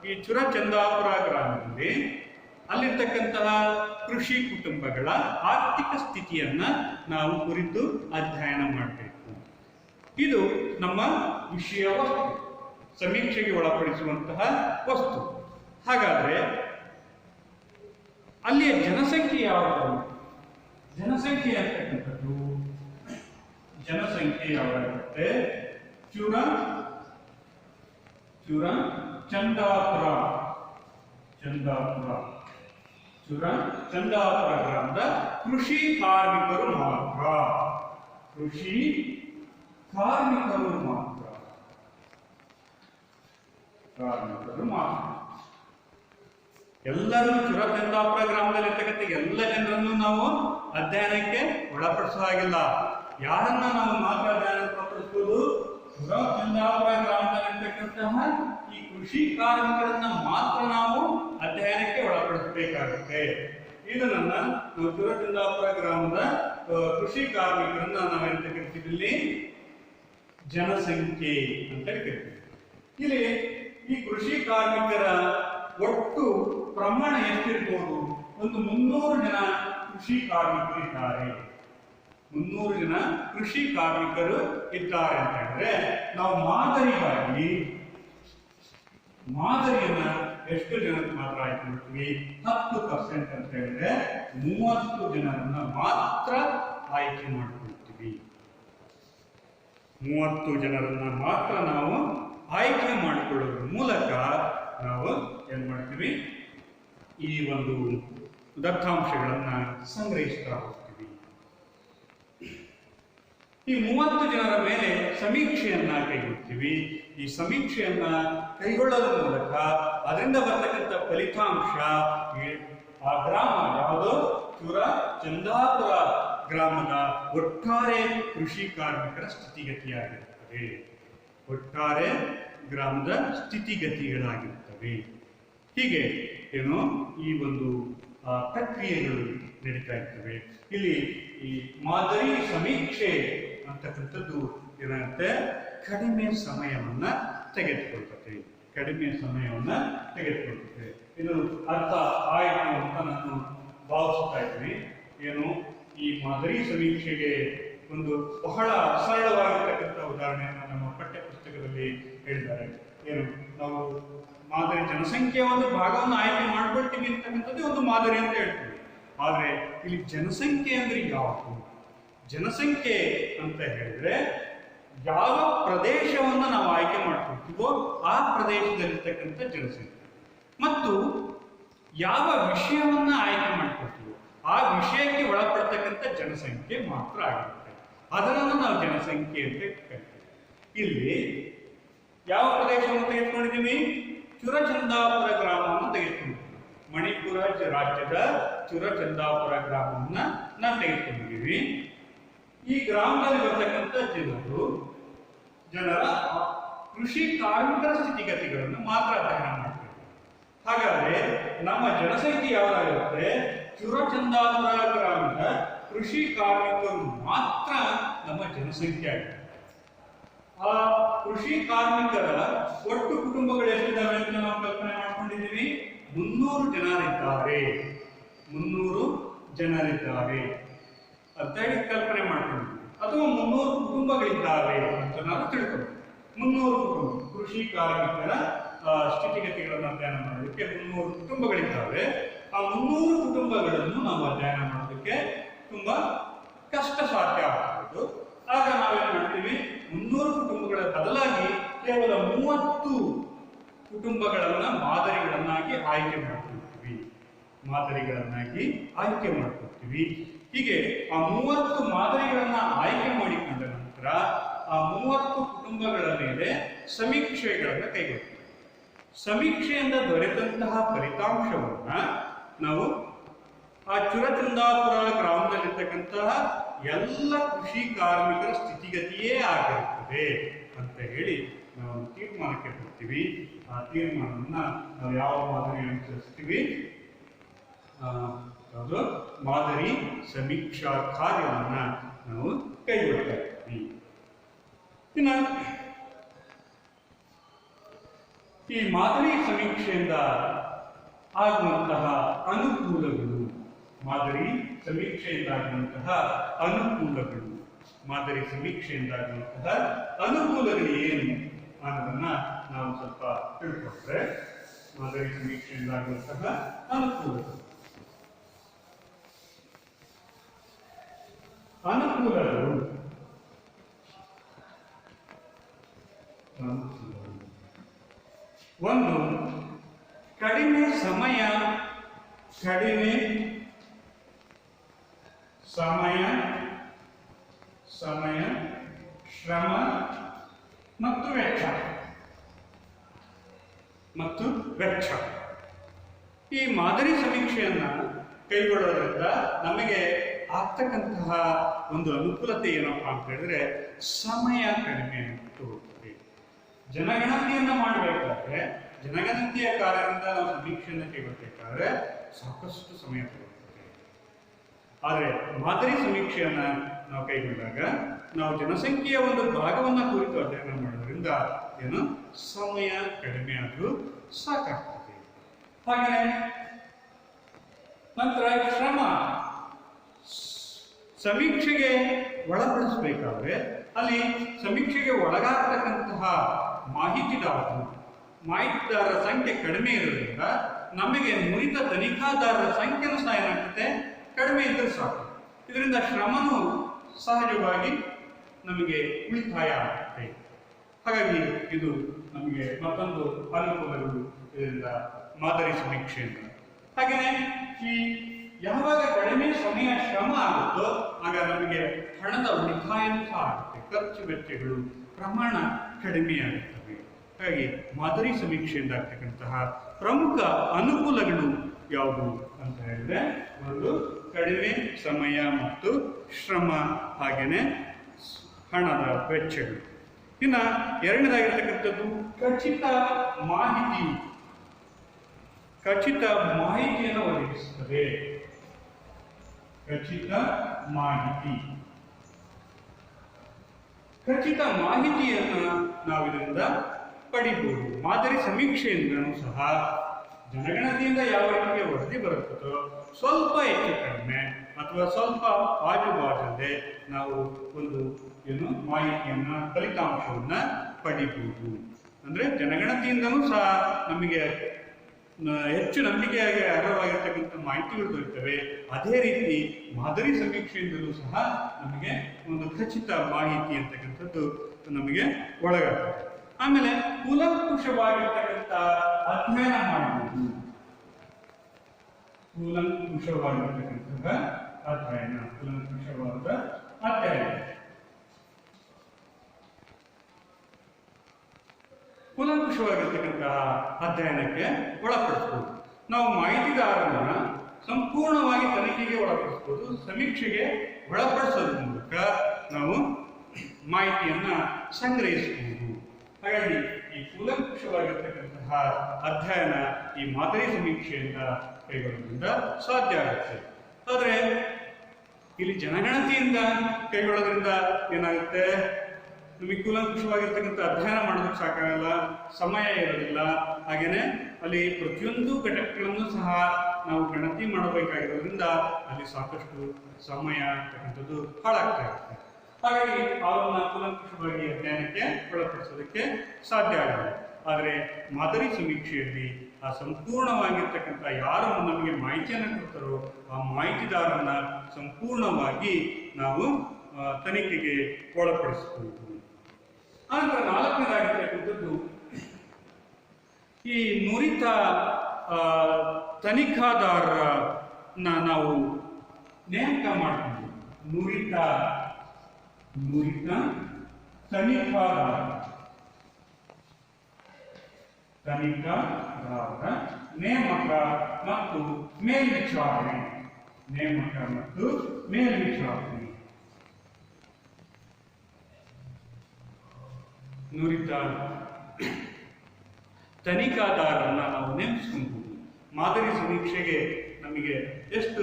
ಈ ಚುರಚಂದಾಪುರ ಗ್ರಾಮದಲ್ಲಿ ಅಲ್ಲಿರ್ತಕ್ಕಂತಹ ಕೃಷಿ ಕುಟುಂಬಗಳ ಆರ್ಥಿಕ ಸ್ಥಿತಿಯನ್ನ ನಾವು ಕುರಿತು ಅಧ್ಯಯನ ಮಾಡಬೇಕು. ಇದು ನಮ್ಮ ವಿಷಯ ವಸ್ತು, ಸಮೀಕ್ಷೆಗೆ ಒಳಪಡಿಸುವಂತಹ ವಸ್ತು. ಹಾಗಾದ್ರೆ ಅಲ್ಲಿಯ ಜನಸಂಖ್ಯೆ ಯಾವುದು? ಜನಸಂಖ್ಯೆ ಅಂತಕ್ಕಂಥದ್ದು, ಜನಸಂಖ್ಯೆ ಯಾವಾಗುತ್ತೆ, ಚಂದಾಪುರ ಗ್ರಾಮದ ಕೃಷಿ ಕಾರ್ಮಿಕರು ಮಾತ್ರ. ಎಲ್ಲರೂ ಚುರಚಂದಾಪುರ ಗ್ರಾಮದಲ್ಲಿ ಇರ್ತಕ್ಕಂಥ ಎಲ್ಲ ಜನರನ್ನು ನಾವು ಅಧ್ಯಯನಕ್ಕೆ ಒಳಪಡಿಸುವ ಹಾಗಿಲ್ಲ. ಯಾರನ್ನ ನಾವು ಮಾತ್ರ ಅಧ್ಯಯನಕ್ಕೆ ಒಳಪಡಿಸಬಹುದು? ಚುರಚಂದಾಪುರ ಗ್ರಾಮದಲ್ಲಿರ್ತಕ್ಕಂತಹ ಈ ಕೃಷಿ ಕಾರ್ಮಿಕರನ್ನ ಮಾತ್ರ ನಾವು ಅಧ್ಯಯನಕ್ಕೆ ಒಳಪಡಿಸಬೇಕಾಗುತ್ತೆ. ಇದನ್ನ ನಾವು ಚುರಚಂದಾಪುರ ಗ್ರಾಮದ ಕೃಷಿ ಕಾರ್ಮಿಕರನ್ನ ನಾವೆಂತ ಕರಿತೀವಿ, ಇಲ್ಲಿ ಜನಸಂಖ್ಯೆ ಅಂತ ಕರಿತೀವಿ. ಇಲ್ಲಿ ಈ ಕೃಷಿ ಕಾರ್ಮಿಕರ ಒಟ್ಟು ಪ್ರಮಾಣ ಎಷ್ಟಿರ್ಬೋದು? ಒಂದು 300 ಜನ ಕೃಷಿ ಕಾರ್ಮಿಕರು ಇದ್ದಾರೆ. 300 ಜನ ಕೃಷಿ ಕಾರ್ಮಿಕರು ಇದ್ದಾರೆ ಅಂತ ಹೇಳಿದ್ರೆ ನಾವು ಮಾದರಿಯನ್ನ ಎಷ್ಟು ಜನಕ್ಕೆ ಮಾತ್ರ ಆಯ್ಕೆ ಮಾಡ್ತೀವಿ? 10% ಅಂತ ಹೇಳಿದ್ರೆ 30 ಜನರನ್ನ ಮಾತ್ರ ಆಯ್ಕೆ ಮಾಡಿಕೊಳ್ತೀವಿ. 30 ಜನರನ್ನ ಮಾತ್ರ ನಾವು ಆಯ್ಕೆ ಮಾಡಿಕೊಳ್ಳೋದ್ರ ಮೂಲಕ ನಾವು ಏನ್ ಮಾಡ್ತೀವಿ, ಈ ಒಂದು ದತ್ತಾಂಶಗಳನ್ನ ಸಂಗ್ರಹಿಸ್ತಾ ಹೋಗ್ತೀವಿ. ಈ 30 ಜನರ ಮೇಲೆ ಸಮೀಕ್ಷೆಯನ್ನ ಕೈಗೊಳ್ತೀವಿ. ಈ ಸಮೀಕ್ಷೆಯನ್ನ ಕೈಗೊಳ್ಳೋದ್ರ ಮೂಲಕ ಅದರಿಂದ ಬರ್ತಕ್ಕಂಥ ಫಲಿತಾಂಶ ಆ ಗ್ರಾಮ ಯಾವುದು, ಚುರಚಂದಾಪುರ ಗ್ರಾಮದ ಒಟ್ಟಾರೆ ಕೃಷಿ ಕಾರ್ಮಿಕರ ಸ್ಥಿತಿಗತಿಯಾಗಿರುತ್ತದೆ. ಒಟ್ಟಾರೆ ಗ್ರಾಮದ ಸ್ಥಿತಿಗತಿಗಳಾಗಿರುತ್ತವೆ. ಹೀಗೆ ಏನು ಈ ಒಂದು ಪ್ರಕ್ರಿಯೆಗಳು ನಡೀತಾ ಇರ್ತವೆ. ಇಲ್ಲಿ ಈ ಮಾದರಿ ಸಮೀಕ್ಷೆ ಅಂತಕ್ಕಂಥದ್ದು ಏನಾಗುತ್ತೆ, ಕಡಿಮೆ ಸಮಯವನ್ನ ತೆಗೆದುಕೊಳ್ತದೆ. ಕಡಿಮೆ ಸಮಯವನ್ನು ತೆಗೆದುಕೊಳ್ಳುತ್ತೆ. ಇದು ಅರ್ಥ ಆಯಿತು ಅಂತ ನಾನು ಭಾವಿಸ್ತಾ ಇದ್ದೀನಿ. ಏನು ಈ ಮಾದರಿ ಸಮೀಕ್ಷೆಗೆ ಒಂದು ಬಹಳ ಸರಳವಾಗಿರ್ತಕ್ಕಂಥ ಉದಾಹರಣೆಯನ್ನು ನಮ್ಮ ಪಠ್ಯ ಪುಸ್ತಕದಲ್ಲಿ ಹೇಳಿದ್ದಾರೆ. ಏನು ನಾವು ಮಾದರಿ ಜನಸಂಖ್ಯೆಯ ಒಂದು ಭಾಗವನ್ನು ಆಯ್ಕೆ ಮಾಡ್ಕೊಳ್ತೀವಿ ಅಂತಕ್ಕಂಥದ್ದು ಒಂದು ಮಾದರಿ ಅಂತ ಹೇಳ್ತೀವಿ. ಆದರೆ ಇಲ್ಲಿ ಜನಸಂಖ್ಯೆ ಅಂದ್ರೆ ಯಾವುದು? ಜನಸಂಖ್ಯೆ ಅಂತ ಹೇಳಿದ್ರೆ ಯಾವ ಪ್ರದೇಶವನ್ನು ನಾವು ಆಯ್ಕೆ ಮಾಡ್ಕೊಳ್ತೀವೋ ಆ ಪ್ರದೇಶದಲ್ಲಿರ್ತಕ್ಕಂಥ ಜನಸಂಖ್ಯೆ, ಮತ್ತು ಯಾವ ವಿಷಯವನ್ನ ಆಯ್ಕೆ ಮಾಡ್ಕೊಳ್ತೀವೋ ಆ ವಿಷಯಕ್ಕೆ ಒಳಪಡ್ತಕ್ಕಂಥ ಜನಸಂಖ್ಯೆ ಮಾತ್ರ ಆಗಿರುತ್ತೆ. ಅದನ್ನು ನಾವು ಜನಸಂಖ್ಯೆ ಅಂತ ಕರಿತೀವಿ. ಇಲ್ಲಿ ಯಾವ ಪ್ರದೇಶವನ್ನು ತೆಗೆದುಕೊಂಡಿದ್ದೀವಿ? ಚುರಚಂದಾಪುರ ಗ್ರಾಮವನ್ನು ತೆಗೆದುಕೊಂಡಿದ್ದೀವಿ. ಮಣಿಪುರ ರಾಜ್ಯದ ಚುರಚಂದಾಪುರ ಗ್ರಾಮವನ್ನ ನಾವು ತೆಗೆದುಕೊಂಡಿದ್ದೀವಿ. ಈ ಗ್ರಾಮದಲ್ಲಿ ಬರ್ತಕ್ಕಂಥ ಜನರ ಕೃಷಿ ಕಾರ್ಮಿಕರ ಸ್ಥಿತಿಗತಿಗಳನ್ನು ಮಾತ್ರ ಅಧ್ಯಯನ ಮಾಡ್ತೀವಿ. ಹಾಗಾದ್ರೆ ನಮ್ಮ ಜನಸಂಖ್ಯೆ ಯಾವ್ದಾಗಿರುತ್ತೆ? ಚುರಚಂದಾಪುರ ಗ್ರಾಮದ ಕೃಷಿ ಕಾರ್ಮಿಕರು ಮಾತ್ರ ನಮ್ಮ ಜನಸಂಖ್ಯೆ ಆಗಿದೆ. ಆ ಕೃಷಿ ಕಾರ್ಮಿಕರ ಒಟ್ಟು ಕುಟುಂಬಗಳು ಎಷ್ಟಿದ್ದಾವೆ ಅಂತ ನಾವು ಕಲ್ಪನೆ ಮಾಡ್ಕೊಂಡಿದ್ದೀವಿ. 300 ಜನರಿದ್ದಾರೆ. 300 ಜನರಿದ್ದಾರೆ ಅಂತ ಹೇಳಿ ಕಲ್ಪನೆ ಮಾಡ್ಕೊಂಡಿದ್ದೀವಿ. ಅಥವಾ 300 ಕುಟುಂಬಗಳಿದ್ದಾವೆ ಅಂತ ನಾವು ತಿಳ್ಕೊಂಡು 300 ಕುಟುಂಬ ಕೃಷಿ ಕಾರ್ಮಿಕರ ಸ್ಥಿತಿಗತಿಗಳನ್ನು ಅಧ್ಯಯನ ಮಾಡೋದಕ್ಕೆ 300 ಕುಟುಂಬಗಳಿದ್ದಾವೆ. ಆ 300 ಕುಟುಂಬಗಳನ್ನು ನಾವು ಅಧ್ಯಯನ ಮಾಡೋದಕ್ಕೆ ತುಂಬಾ ಕಷ್ಟ ಸಾಧ್ಯ ಆಗ್ಬೋದು. ಆಗ ನಾವೇನ್ ಮಾಡ್ತೀವಿ? 300 ಕುಟುಂಬಗಳ ಬದಲಾಗಿ ಕೇವಲ 30 ಕುಟುಂಬಗಳನ್ನ ಮಾದರಿಗಳನ್ನಾಗಿ ಆಯ್ಕೆ ಮಾಡ್ಕೊಳ್ತೀವಿ. ಹೀಗೆ ಆ 30 ಮಾದರಿಗಳನ್ನ ಆಯ್ಕೆ ಮಾಡಿಕೊಂಡ ನಂತರ ಆ 30 ಕುಟುಂಬಗಳ ಮೇಲೆ ಸಮೀಕ್ಷೆಗಳನ್ನು ಕೈಗೊಳ್ತೀವಿ. ಸಮೀಕ್ಷೆಯಿಂದ ದೊರೆತಂತಹ ಫಲಿತಾಂಶವನ್ನ ನಾವು ಆ ಚುರಚಂದಾಪುರ ಗ್ರಾಮದಲ್ಲಿರ್ತಕ್ಕಂತಹ ಎಲ್ಲ ಕೃಷಿ ಕಾರ್ಮಿಕರ ಸ್ಥಿತಿಗತಿಯೇ ಆಗಿರುತ್ತದೆ ಅಂತ ಹೇಳಿ ನಾವು ತೀರ್ಮಾನಕ್ಕೆ ಬರ್ತೀವಿ. ಆ ತೀರ್ಮಾನವನ್ನ ನಾವು ಯಾವ ಮಾದರಿ ಅನುಸರಿಸ್ತೀವಿ? ಅದು ಮಾದರಿ ಸಮೀಕ್ಷಾ ಕಾರ್ಯವನ್ನ ನಾವು ಕೈಗೊಳ್ತಾ ಇರ್ತೀವಿ. ಇನ್ನು ಈ ಮಾದರಿ ಸಮೀಕ್ಷೆಯಿಂದ ಆಗುವಂತಹ ಅನುಕೂಲಗಳು, ಮಾದರಿ ಸಮೀಕ್ಷೆಯಿಂದಾಗುವಂತಹ ಅನುಕೂಲಗಳು ಏನು ಅನ್ನೋದನ್ನ ನಾವು ಸ್ವಲ್ಪ ತಿಳ್ಕೊಂಡ್ರೆ, ಮಾದರಿ ಸಮೀಕ್ಷೆಯಿಂದಾಗುವಂತಹ ಅನುಕೂಲಗಳು ಒಂದು, ಕಡಿಮೆ ಸಮಯ, ಶ್ರಮ ಮತ್ತು ವೆಚ್ಚ. ಈ ಮಾದರಿ ಸಮೀಕ್ಷೆಯನ್ನ ಕೈಗೊಳ್ಳೋದ್ರಿಂದ ನಮಗೆ ಆಗ್ತಕ್ಕಂತಹ ಒಂದು ಅನುಕೂಲತೆ ಏನಪ್ಪಾ ಅಂತ ಹೇಳಿದ್ರೆ, ಸಮಯ ಕಡಿಮೆ ಹೋಗ್ತದೆ. ಜನಗಣತಿಯನ್ನ ಮಾಡಬೇಕಾದ್ರೆ, ಜನಗಣತಿಯ ಕಾರ್ಯದಿಂದ ನಾವು ಸಮೀಕ್ಷೆಯನ್ನು ಕೈಗೊಳ್ಳಬೇಕಾದ್ರೆ ಸಾಕಷ್ಟು ಸಮಯ ತಗೊಳ್ತದೆ. ಆದರೆ ಮಾದರಿ ಸಮೀಕ್ಷೆಯನ್ನ ನಾವು ಕೈಗೊಂಡಾಗ ನಾವು ಜನಸಂಖ್ಯೆಯ ಒಂದು ಭಾಗವನ್ನ ಕುರಿತು ಅಧ್ಯಯನ ಮಾಡೋದ್ರಿಂದ ಸಮಯ ಕಡಿಮೆ ಆದರೂ ಸಾಕಾಗ್ತದೆ. ಹಾಗೆ ನಂತರ ಶ್ರಮ, ಸಮೀಕ್ಷೆಗೆ ಒಳಪಡಿಸಬೇಕಾದ್ರೆ ಅಲ್ಲಿ ಸಮೀಕ್ಷೆಗೆ ಒಳಗಾಗ್ತಕ್ಕಂತಹ ಮಾಹಿತಿದಾರರ ಸಂಖ್ಯೆ ಕಡಿಮೆ ಇರೋದ್ರಿಂದ ನಮಗೆ ನುರಿತ ತನಿಖಾದಾರರ ಸಂಖ್ಯೆನೂ ಸಹ ಏನಾಗ್ತದೆ, ಕಡಿಮೆ ಇದ್ದರೆ ಸಾಕು. ಇದರಿಂದ ಶ್ರಮನೂ ಸಹಜವಾಗಿ ನಮಗೆ ಉಳಿತಾಯ ಆಗುತ್ತೆ. ಹಾಗಾಗಿ ಇದು ನಮಗೆ ಮತ್ತೊಂದು ಅನುಕೂಲಗಳು ಇದರಿಂದ ಮಾದರಿ ಸಮೀಕ್ಷೆಯಿಂದ. ಹಾಗೆಯೇ ಈ ಯಾವಾಗ ಕಡಿಮೆ ಸಮಯ ಶ್ರಮ ಆಗುತ್ತೋ ಆಗ ನಮಗೆ ಹಣದ ಉಳಿತಾಯ ಸಹ ಆಗುತ್ತೆ. ಖರ್ಚು ವೆಚ್ಚಗಳು ಪ್ರಮಾಣ ಕಡಿಮೆ ಆಗುತ್ತವೆ. ಹಾಗಾಗಿ ಮಾದರಿ ಸಮೀಕ್ಷೆಯಿಂದ ಆಗ್ತಕ್ಕಂತಹ ಪ್ರಮುಖ ಅನುಕೂಲಗಳು ಯಾವುದು ಅಂತ ಹೇಳಿದ್ರೆ, ಒಂದು ಕಡಿಮೆ ಸಮಯ ಮತ್ತು ಶ್ರಮ, ಹಾಗೇನೆ ಹಣದ ವೆಚ್ಚಗಳು. ಇನ್ನು ಎರಡನೇದಾಗಿರ್ತಕ್ಕಂಥದ್ದು ಖಚಿತ ಮಾಹಿತಿಯನ್ನು ಒದಗಿಸುತ್ತದೆ. ಖಚಿತ ಮಾಹಿತಿಯನ್ನು ನಾವು ಇದರಿಂದ ಪಡಿಬಹುದು. ಮಾದರಿ ಸಮೀಕ್ಷೆಯಿಂದಲೂ ಸಹ ಜನಗಣತಿಯಿಂದ ಯಾವ ರೀತಿಯ ವರದಿ ಬರುತ್ತದೋ ಸ್ವಲ್ಪ ಹೆಚ್ಚು ಕಡಿಮೆ ಅಥವಾ ಸ್ವಲ್ಪ ಬಾಜುಬಾಜದೆ ನಾವು ಒಂದು ಮಾಹಿತಿಯನ್ನ ಫಲಿತಾಂಶವನ್ನ ಪಡಿಬಹುದು. ಅಂದ್ರೆ ಜನಗಣತಿಯಿಂದಲೂ ಸಹ ನಮಗೆ ಹೆಚ್ಚು ನಂಬಿಕೆಯಾಗಿ ಅರ್ಹವಾಗಿರ್ತಕ್ಕಂಥ ಮಾಹಿತಿಗಳು ದೊರೆಯುತ್ತವೆ. ಅದೇ ರೀತಿ ಮಾದರಿ ಸಮೀಕ್ಷೆಯಿಂದಲೂ ಸಹ ನಮಗೆ ಒಂದು ಖಚಿತ ಮಾಹಿತಿ ಅಂತಕ್ಕಂಥದ್ದು ನಮಗೆ ಒಳಗಾಗ್ತದೆ. ಆಮೇಲೆ ಕೂಲಂಕುಷವಾಗಿರ್ತಕ್ಕಂಥ ಅಧ್ಯಯನ ಮಾಡಬಹುದು. ಕೂಲಂಕುಷವಾಗಿರ್ತಕ್ಕಂಥ ಅಧ್ಯಯನ, ಕೂಲಂಕುಷವಾದ ಅಧ್ಯಯನ. ಕೂಲಂಕುಷವಾಗಿರ್ತಕ್ಕಂತಹ ಅಧ್ಯಯನಕ್ಕೆ ಒಳಪಡಿಸಬಹುದು. ನಾವು ಮಾಹಿತಿದಾರರನ್ನ ಸಂಪೂರ್ಣವಾಗಿ ತನಿಖೆಗೆ ಒಳಪಡಿಸಬಹುದು. ಸಮೀಕ್ಷೆಗೆ ಒಳಪಡಿಸೋದ್ರ ಮೂಲಕ ನಾವು ಮಾಹಿತಿಯನ್ನ ಸಂಗ್ರಹಿಸಬಹುದು. ಹಾಗಾಗಿ ಈ ಕೂಲಂಕುಷವಾಗಿರ್ತಕ್ಕಂತಹ ಅಧ್ಯಯನ ಈ ಮಾದರಿ ಸಮೀಕ್ಷೆಯಿಂದ ಕೈಗೊಳ್ಳೋದ್ರಿಂದ ಸಾಧ್ಯ ಆಗುತ್ತೆ. ಆದರೆ ಇಲ್ಲಿ ಜನಗಣತಿಯಿಂದ ಕೈಗೊಳ್ಳೋದ್ರಿಂದ ಏನಾಗುತ್ತೆ, ನಮಗೆ ಕೂಲಂಕುಷವಾಗಿರ್ತಕ್ಕಂಥ ಅಧ್ಯಯನ ಮಾಡೋದಕ್ಕೆ ಸಾಕಾಗಲ್ಲ, ಸಮಯ ಇರೋದಿಲ್ಲ. ಹಾಗೇನೆ ಅಲ್ಲಿ ಪ್ರತಿಯೊಂದು ಘಟಕಗಳನ್ನು ಸಹ ನಾವು ಗಣತಿ ಮಾಡಬೇಕಾಗಿರೋದ್ರಿಂದ ಅಲ್ಲಿ ಸಾಕಷ್ಟು ಸಮಯ ಅಂತಕ್ಕಂಥದ್ದು ಹಾಳಾಗ್ತಾ ಇರುತ್ತೆ. ಹಾಗಾಗಿ ಅವರನ್ನ ಕೂಲಂಕುಷವಾಗಿ ಅಧ್ಯಯನಕ್ಕೆ ಒಳಪಡಿಸೋದಕ್ಕೆ ಸಾಧ್ಯ ಆಗಲ್ಲ. ಆದರೆ ಮಾದರಿ ಸಮೀಕ್ಷೆಯಲ್ಲಿ ಆ ಸಂಪೂರ್ಣವಾಗಿರ್ತಕ್ಕಂಥ ಯಾರು ನಮಗೆ ಮಾಹಿತಿಯನ್ನು ಕೊಡ್ತಾರೋ ಆ ಮಾಹಿತಿದಾರರನ್ನ ಸಂಪೂರ್ಣವಾಗಿ ನಾವು ತನಿಖೆಗೆ ಒಳಪಡಿಸಬಹುದು. ಆನಂತರ ನಾಲ್ಕನೇದಾಗಿರ್ತಕ್ಕಂಥದ್ದು ಈ ನುರಿತ ತನಿಖಾದಾರರನ್ನ ನಾವು ನೇಮಕ ಮಾಡ್ತೀವಿ. ನುರಿತ ತನಿಖಾದಾರರ ನೇಮಕ ಮತ್ತು ಮೇಲ್ವಿಚಾರಣೆ. ನೇಮಕ ಮತ್ತು ಮೇಲ್ವಿಚಾರಣೆ. ನುರಿತ ತನಿಖಾದಾರರನ್ನ ನಾವು ನೇಮಿಸಿಕೊಳ್ಳಬಹುದು. ಮಾದರಿ ಸಮೀಕ್ಷೆಗೆ ನಮಗೆ ಎಷ್ಟು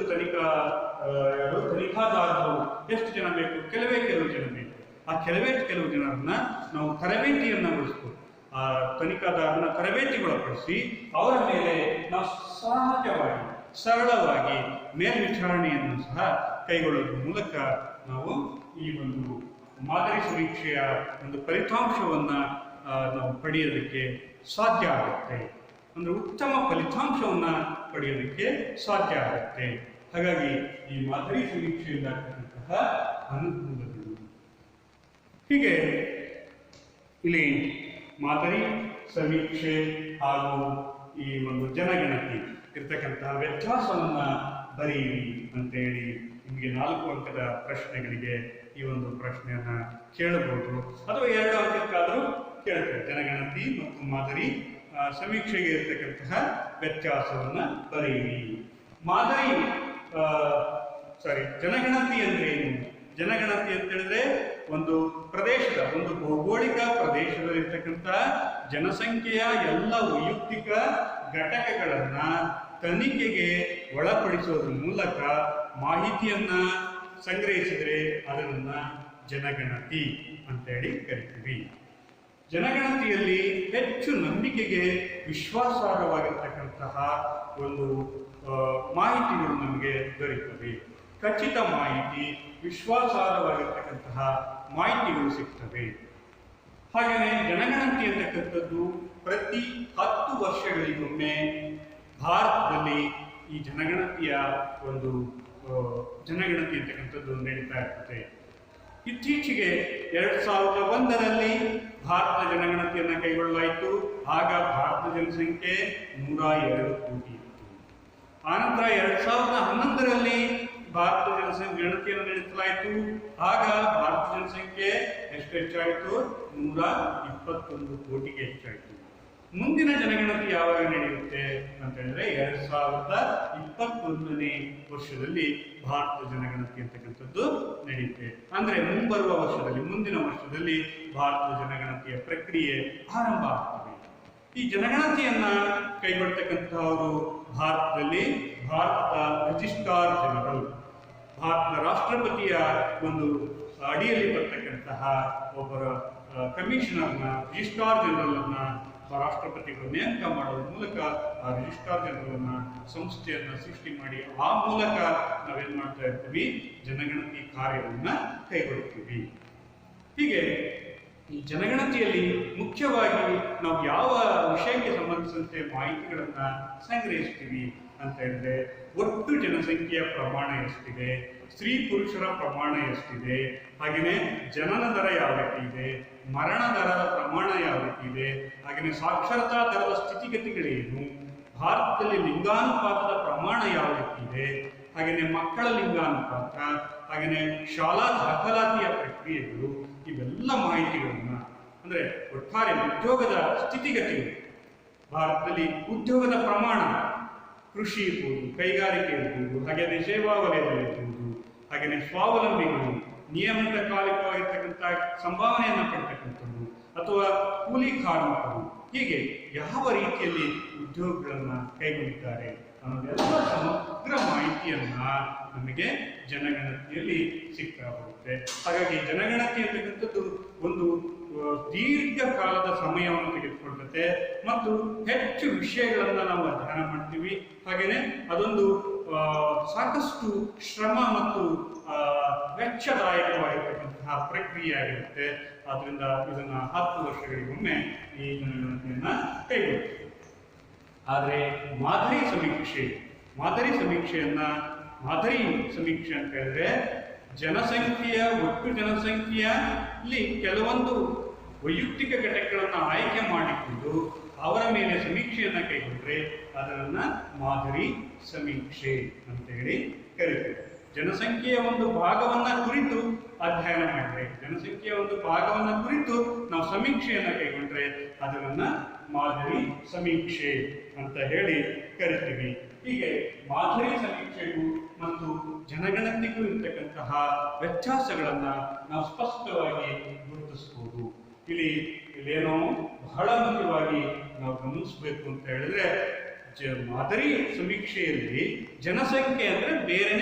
ತನಿಖಾದಾರರು ಎಷ್ಟು ಜನ ಬೇಕು? ಕೆಲವು ಜನ ಬೇಕು. ಆ ಕೆಲವು ಜನರನ್ನ ನಾವು ತರಬೇತಿಯನ್ನ ನಡೆಸಬಹುದು. ಆ ತನಿಖಾದಾರರನ್ನ ತರಬೇತಿಗೊಳಪಡಿಸಿ ಅವರ ಮೇಲೆ ನಾವು ಸಹಜವಾಗಿ ಸರಳವಾಗಿ ಮೇಲ್ವಿಚಾರಣೆಯನ್ನು ಸಹ ಕೈಗೊಳ್ಳೋದ್ರ ಮೂಲಕ ನಾವು ಈ ಒಂದು ಮಾದರಿ ಸಮೀಕ್ಷೆಯ ಒಂದು ಫಲಿತಾಂಶವನ್ನ ನಾವು ಪಡೆಯೋದಕ್ಕೆ ಸಾಧ್ಯ ಆಗುತ್ತೆ. ಅಂದ್ರೆ ಉತ್ತಮ ಫಲಿತಾಂಶವನ್ನ ಪಡೆಯೋದಕ್ಕೆ ಸಾಧ್ಯ ಆಗುತ್ತೆ. ಹಾಗಾಗಿ ಈ ಮಾದರಿ ಸಮೀಕ್ಷೆಯಿಂದ ಆಗ್ತಕ್ಕಂತಹ ಅನುಕೂಲಗಳು ಹೀಗೆ ಇಲ್ಲಿ ಮಾದರಿ ಸಮೀಕ್ಷೆ ಹಾಗೂ ಈ ಒಂದು ಜನಗಣತಿ ಇರ್ತಕ್ಕಂತಹ ವ್ಯತ್ಯಾಸವನ್ನ ಬರೆಯಿರಿ ಅಂತೇಳಿ ನಿಮಗೆ 4 ಅಂಕದ ಪ್ರಶ್ನೆಗಳಿಗೆ ಈ ಒಂದು ಪ್ರಶ್ನೆಯನ್ನ ಕೇಳಬಹುದು, ಅಥವಾ 2 ಅಂಕಕ್ಕಾದರೂ ಕೇಳ್ತೇವೆ. ಜನಗಣತಿ ಮತ್ತು ಮಾದರಿ ಸಮೀಕ್ಷೆಗೆ ಇರತಕ್ಕಂತಹ ವ್ಯತ್ಯಾಸವನ್ನ ಬರೆಯಿರಿ. ಜನಗಣತಿ ಅಂದ್ರೆ ಏನು? ಜನಗಣತಿ ಅಂತ ಹೇಳಿದ್ರೆ ಒಂದು ಪ್ರದೇಶದ, ಒಂದು ಭೌಗೋಳಿಕ ಪ್ರದೇಶದಲ್ಲಿರ್ತಕ್ಕಂತಹ ಜನಸಂಖ್ಯೆಯ ಎಲ್ಲ ವೈಯಕ್ತಿಕ ಘಟಕಗಳನ್ನ ತನಿಖೆಗೆ ಒಳಪಡಿಸೋದ್ರ ಮೂಲಕ ಮಾಹಿತಿಯನ್ನ ಸಂಗ್ರಹಿಸಿದರೆ ಅದನ್ನ ಜನಗಣತಿ ಅಂತೇಳಿ ಕರಿತೀವಿ. ಜನಗಣತಿಯಲ್ಲಿ ಹೆಚ್ಚು ನಂಬಿಕೆಗೆ ವಿಶ್ವಾಸಾರ್ಹವಾಗಿರ್ತಕ್ಕಂತಹ ಒಂದು ಮಾಹಿತಿಗಳು ನಮಗೆ ದೊರೆಯುತ್ತವೆ. ಖಚಿತ ಮಾಹಿತಿ, ವಿಶ್ವಾಸಾರ್ಹವಾಗಿರ್ತಕ್ಕಂತಹ ಮಾಹಿತಿಗಳು ಸಿಗ್ತವೆ. ಹಾಗೆಯೇ ಜನಗಣತಿ ಅಂತಕ್ಕಂಥದ್ದು ಪ್ರತಿ 10 ವರ್ಷಗಳಿಗೊಮ್ಮೆ ಭಾರತದಲ್ಲಿ ಈ ಜನಗಣತಿಯ ಒಂದು ಜನಗಣತಿ ಅಂತಕ್ಕಂಥದ್ದು ನಡೀತಾ ಇರ್ತದೆ. ಇತ್ತೀಚೆಗೆ 2001ರಲ್ಲಿ ಭಾರತದ ಜನಗಣತಿಯನ್ನು ಕೈಗೊಳ್ಳಲಾಯಿತು. ಆಗ ಭಾರತದ ಜನಸಂಖ್ಯೆ 102 ಕೋಟಿ ಇತ್ತು. ಆನಂತರ 2011ರಲ್ಲಿ ಭಾರತದ ಜನಗಣತಿಯನ್ನು ನಡೆಸಲಾಯಿತು. ಆಗ ಭಾರತದ ಜನಸಂಖ್ಯೆ ಎಷ್ಟು ಹೆಚ್ಚಾಯಿತು? 121 ಕೋಟಿಗೆ ಹೆಚ್ಚಾಯಿತು. ಮುಂದಿನ ಜನಗಣತಿ ಯಾವಾಗ ನಡೆಯುತ್ತೆ ಅಂತ ಹೇಳಿದ್ರೆ 2021ನೇ ವರ್ಷದಲ್ಲಿ ಭಾರತದ ಜನಗಣತಿ ಅಂತಕ್ಕಂಥದ್ದು ನಡೆಯುತ್ತೆ. ಅಂದ್ರೆ ಮುಂಬರುವ ವರ್ಷದಲ್ಲಿ, ಮುಂದಿನ ವರ್ಷದಲ್ಲಿ ಭಾರತದ ಜನಗಣತಿಯ ಪ್ರಕ್ರಿಯೆ ಆರಂಭ ಆಗ್ತದೆ. ಈ ಜನಗಣತಿಯನ್ನ ಕೈಗೊಳ್ತಕ್ಕಂಥವರು ಭಾರತದಲ್ಲಿ ಭಾರತ ರಿಜಿಸ್ಟ್ರಾರ್ ಜನರಲ್, ಭಾರತದ ರಾಷ್ಟ್ರಪತಿಯ ಒಂದು ಅಡಿಯಲ್ಲಿ ಬರ್ತಕ್ಕಂತಹ ಒಬ್ಬರ ಕಮಿಷನರ್ನ, ರಿಜಿಸ್ಟ್ರಾರ್ ಜನರಲ್ನ ರಾಷ್ಟ್ರಪತಿಗಳು ನೇಮಕ ಮಾಡೋದ್ರ ಮೂಲಕ ಆ ರಿಜಿಸ್ಟ್ರಾರ್ ಜನರಲ್ನ ಸಂಸ್ಥೆಯನ್ನು ಸೃಷ್ಟಿ ಮಾಡಿ ಆ ಮೂಲಕ ನಾವೇನು ಮಾಡ್ತಾ ಇರ್ತೀವಿ, ಜನಗಣತಿ ಕಾರ್ಯವನ್ನು ಕೈಗೊಳ್ತೀವಿ. ಹೀಗೆ ಈ ಜನಗಣತಿಯಲ್ಲಿ ಮುಖ್ಯವಾಗಿ ನಾವು ಯಾವ ವಿಷಯಕ್ಕೆ ಸಂಬಂಧಿಸಿದಂತೆ ಮಾಹಿತಿಗಳನ್ನು ಸಂಗ್ರಹಿಸ್ತೀವಿ ಅಂತ ಹೇಳಿದ್ರೆ, ಒಟ್ಟು ಜನಸಂಖ್ಯೆಯ ಪ್ರಮಾಣ ಎಷ್ಟಿದೆ, ಸ್ತ್ರೀ ಪುರುಷರ ಪ್ರಮಾಣ ಎಷ್ಟಿದೆ, ಹಾಗೆಯೇ ಜನನ ದರ ಯಾವ ರೀತಿ ಇದೆ, ಮರಣ ದರದ ಪ್ರಮಾಣ ಯಾವ ರೀತಿ ಇದೆ, ಹಾಗೆಯೇ ಸಾಕ್ಷರತಾ ದರದ ಸ್ಥಿತಿಗತಿಗಳೇನು, ಭಾರತದಲ್ಲಿ ಲಿಂಗಾನುಪಾತದ ಪ್ರಮಾಣ ಯಾವ ರೀತಿ ಇದೆ, ಹಾಗೆಯೇ ಮಕ್ಕಳ ಲಿಂಗಾನುಪಾತ, ಹಾಗೆಯೇ ಶಾಲಾ ದಾಖಲಾತಿಯ ಪ್ರಕ್ರಿಯೆಗಳು, ಇವೆಲ್ಲ ಮಾಹಿತಿಗಳನ್ನು ಅಂದರೆ ಒಟ್ಟಾರೆ ಉದ್ಯೋಗದ ಸ್ಥಿತಿಗತಿಗಳು, ಭಾರತದಲ್ಲಿ ಉದ್ಯೋಗದ ಪ್ರಮಾಣ, ಕೃಷಿ ಇರ್ಬೋದು, ಕೈಗಾರಿಕೆ ಇರ್ಬೋದು, ಹಾಗೆಯೇ ಸೇವಾ ವಲಯದಲ್ಲಿ ಇರ್ಬೋದು, ಹಾಗೆಯೇ ಸ್ವಾವಲಂಬಿಗಳು, ನಿಯಮಿತ ಕಾಲಿಕವಾಗಿರ್ತಕ್ಕಂಥ ಸಂಭಾವನೆಯನ್ನು ಪಡ್ತಕ್ಕಂಥದ್ದು, ಅಥವಾ ಕೂಲಿ ಕಾರ್ಮಿಕರು, ಹೀಗೆ ಯಾವ ರೀತಿಯಲ್ಲಿ ಉದ್ಯೋಗಗಳನ್ನು ಕೈಗೊಂಡಿದ್ದಾರೆ ಅನ್ನೋದೆಲ್ಲ ಸಮಗ್ರ ಮಾಹಿತಿಯನ್ನ ನಮಗೆ ಜನಗಣತಿಯಲ್ಲಿ ಸಿಗ್ತಾ ಹೋಗುತ್ತೆ. ಹಾಗಾಗಿ ಜನಗಣತಿ ಅಂತಕ್ಕಂಥದ್ದು ಒಂದು ದೀರ್ಘಕಾಲದ ಸಮಯವನ್ನು ತೆಗೆದುಕೊಳ್ಳುತ್ತೆ ಮತ್ತು ಹೆಚ್ಚು ವಿಷಯಗಳನ್ನು ನಾವು ಅಧ್ಯಯನ ಮಾಡ್ತೀವಿ. ಹಾಗೆಯೇ ಅದೊಂದು ಸಾಕಷ್ಟು ಶ್ರಮ ಮತ್ತು ವೆಚ್ಚದಾಯಕವಾಗಿರ್ತಕ್ಕಂತಹ ಪ್ರಕ್ರಿಯೆ ಆಗಿರುತ್ತೆ. ಆದ್ದರಿಂದ ಇದನ್ನು 10 ವರ್ಷಗಳಿಗೊಮ್ಮೆ ಈ ಜನಗಣತಿಯನ್ನು ಕೈಗೊಳ್ತೀವಿ. ಆದರೆ ಮಾದರಿ ಸಮೀಕ್ಷೆ ಅಂತ ಹೇಳಿದ್ರೆ, ಒಟ್ಟು ಜನಸಂಖ್ಯೆಯಲ್ಲಿ ಕೆಲವೊಂದು ವೈಯಕ್ತಿಕ ಘಟಕಗಳನ್ನು ಆಯ್ಕೆ ಮಾಡಿಕೊಂಡು ಅವರ ಮೇಲೆ ಸಮೀಕ್ಷೆಯನ್ನು ಕೈಗೊಂಡ್ರೆ ಅದನ್ನು ಮಾದರಿ ಸಮೀಕ್ಷೆ ಅಂತ ಹೇಳಿ ಕರೀತಾರೆ. ಜನಸಂಖ್ಯೆಯ ಒಂದು ಭಾಗವನ್ನು ಕುರಿತು ಅಧ್ಯಯನ ಮಾಡಿದ್ರೆ, ಜನಸಂಖ್ಯೆಯ ಒಂದು ಭಾಗವನ್ನು ಕುರಿತು ನಾವು ಸಮೀಕ್ಷೆಯನ್ನು ಕೈಗೊಂಡ್ರೆ ಅದನ್ನು ಮಾದರಿ ಸಮೀಕ್ಷೆ ಅಂತ ಹೇಳಿ ಕರಿತೀವಿ. ಹೀಗೆ ಮಾದರಿ ಸಮೀಕ್ಷೆಗೂ ಮತ್ತು ಜನಗಣತಿಗೂ ಇರ್ತಕ್ಕಂತಹ ವ್ಯತ್ಯಾಸಗಳನ್ನು ನಾವು ಸ್ಪಷ್ಟವಾಗಿ ಗುರುತಿಸಬಹುದು. ಇಲ್ಲೇನೋ ಬಹಳ ಮುಖ್ಯವಾಗಿ ನಾವು ಗಮನಿಸಬೇಕು ಅಂತ ಹೇಳಿದ್ರೆ, ಮಾದರಿ ಸಮೀಕ್ಷೆಯಲ್ಲಿ ಜನಸಂಖ್ಯೆ ಅಂದರೆ ಬೇರೆ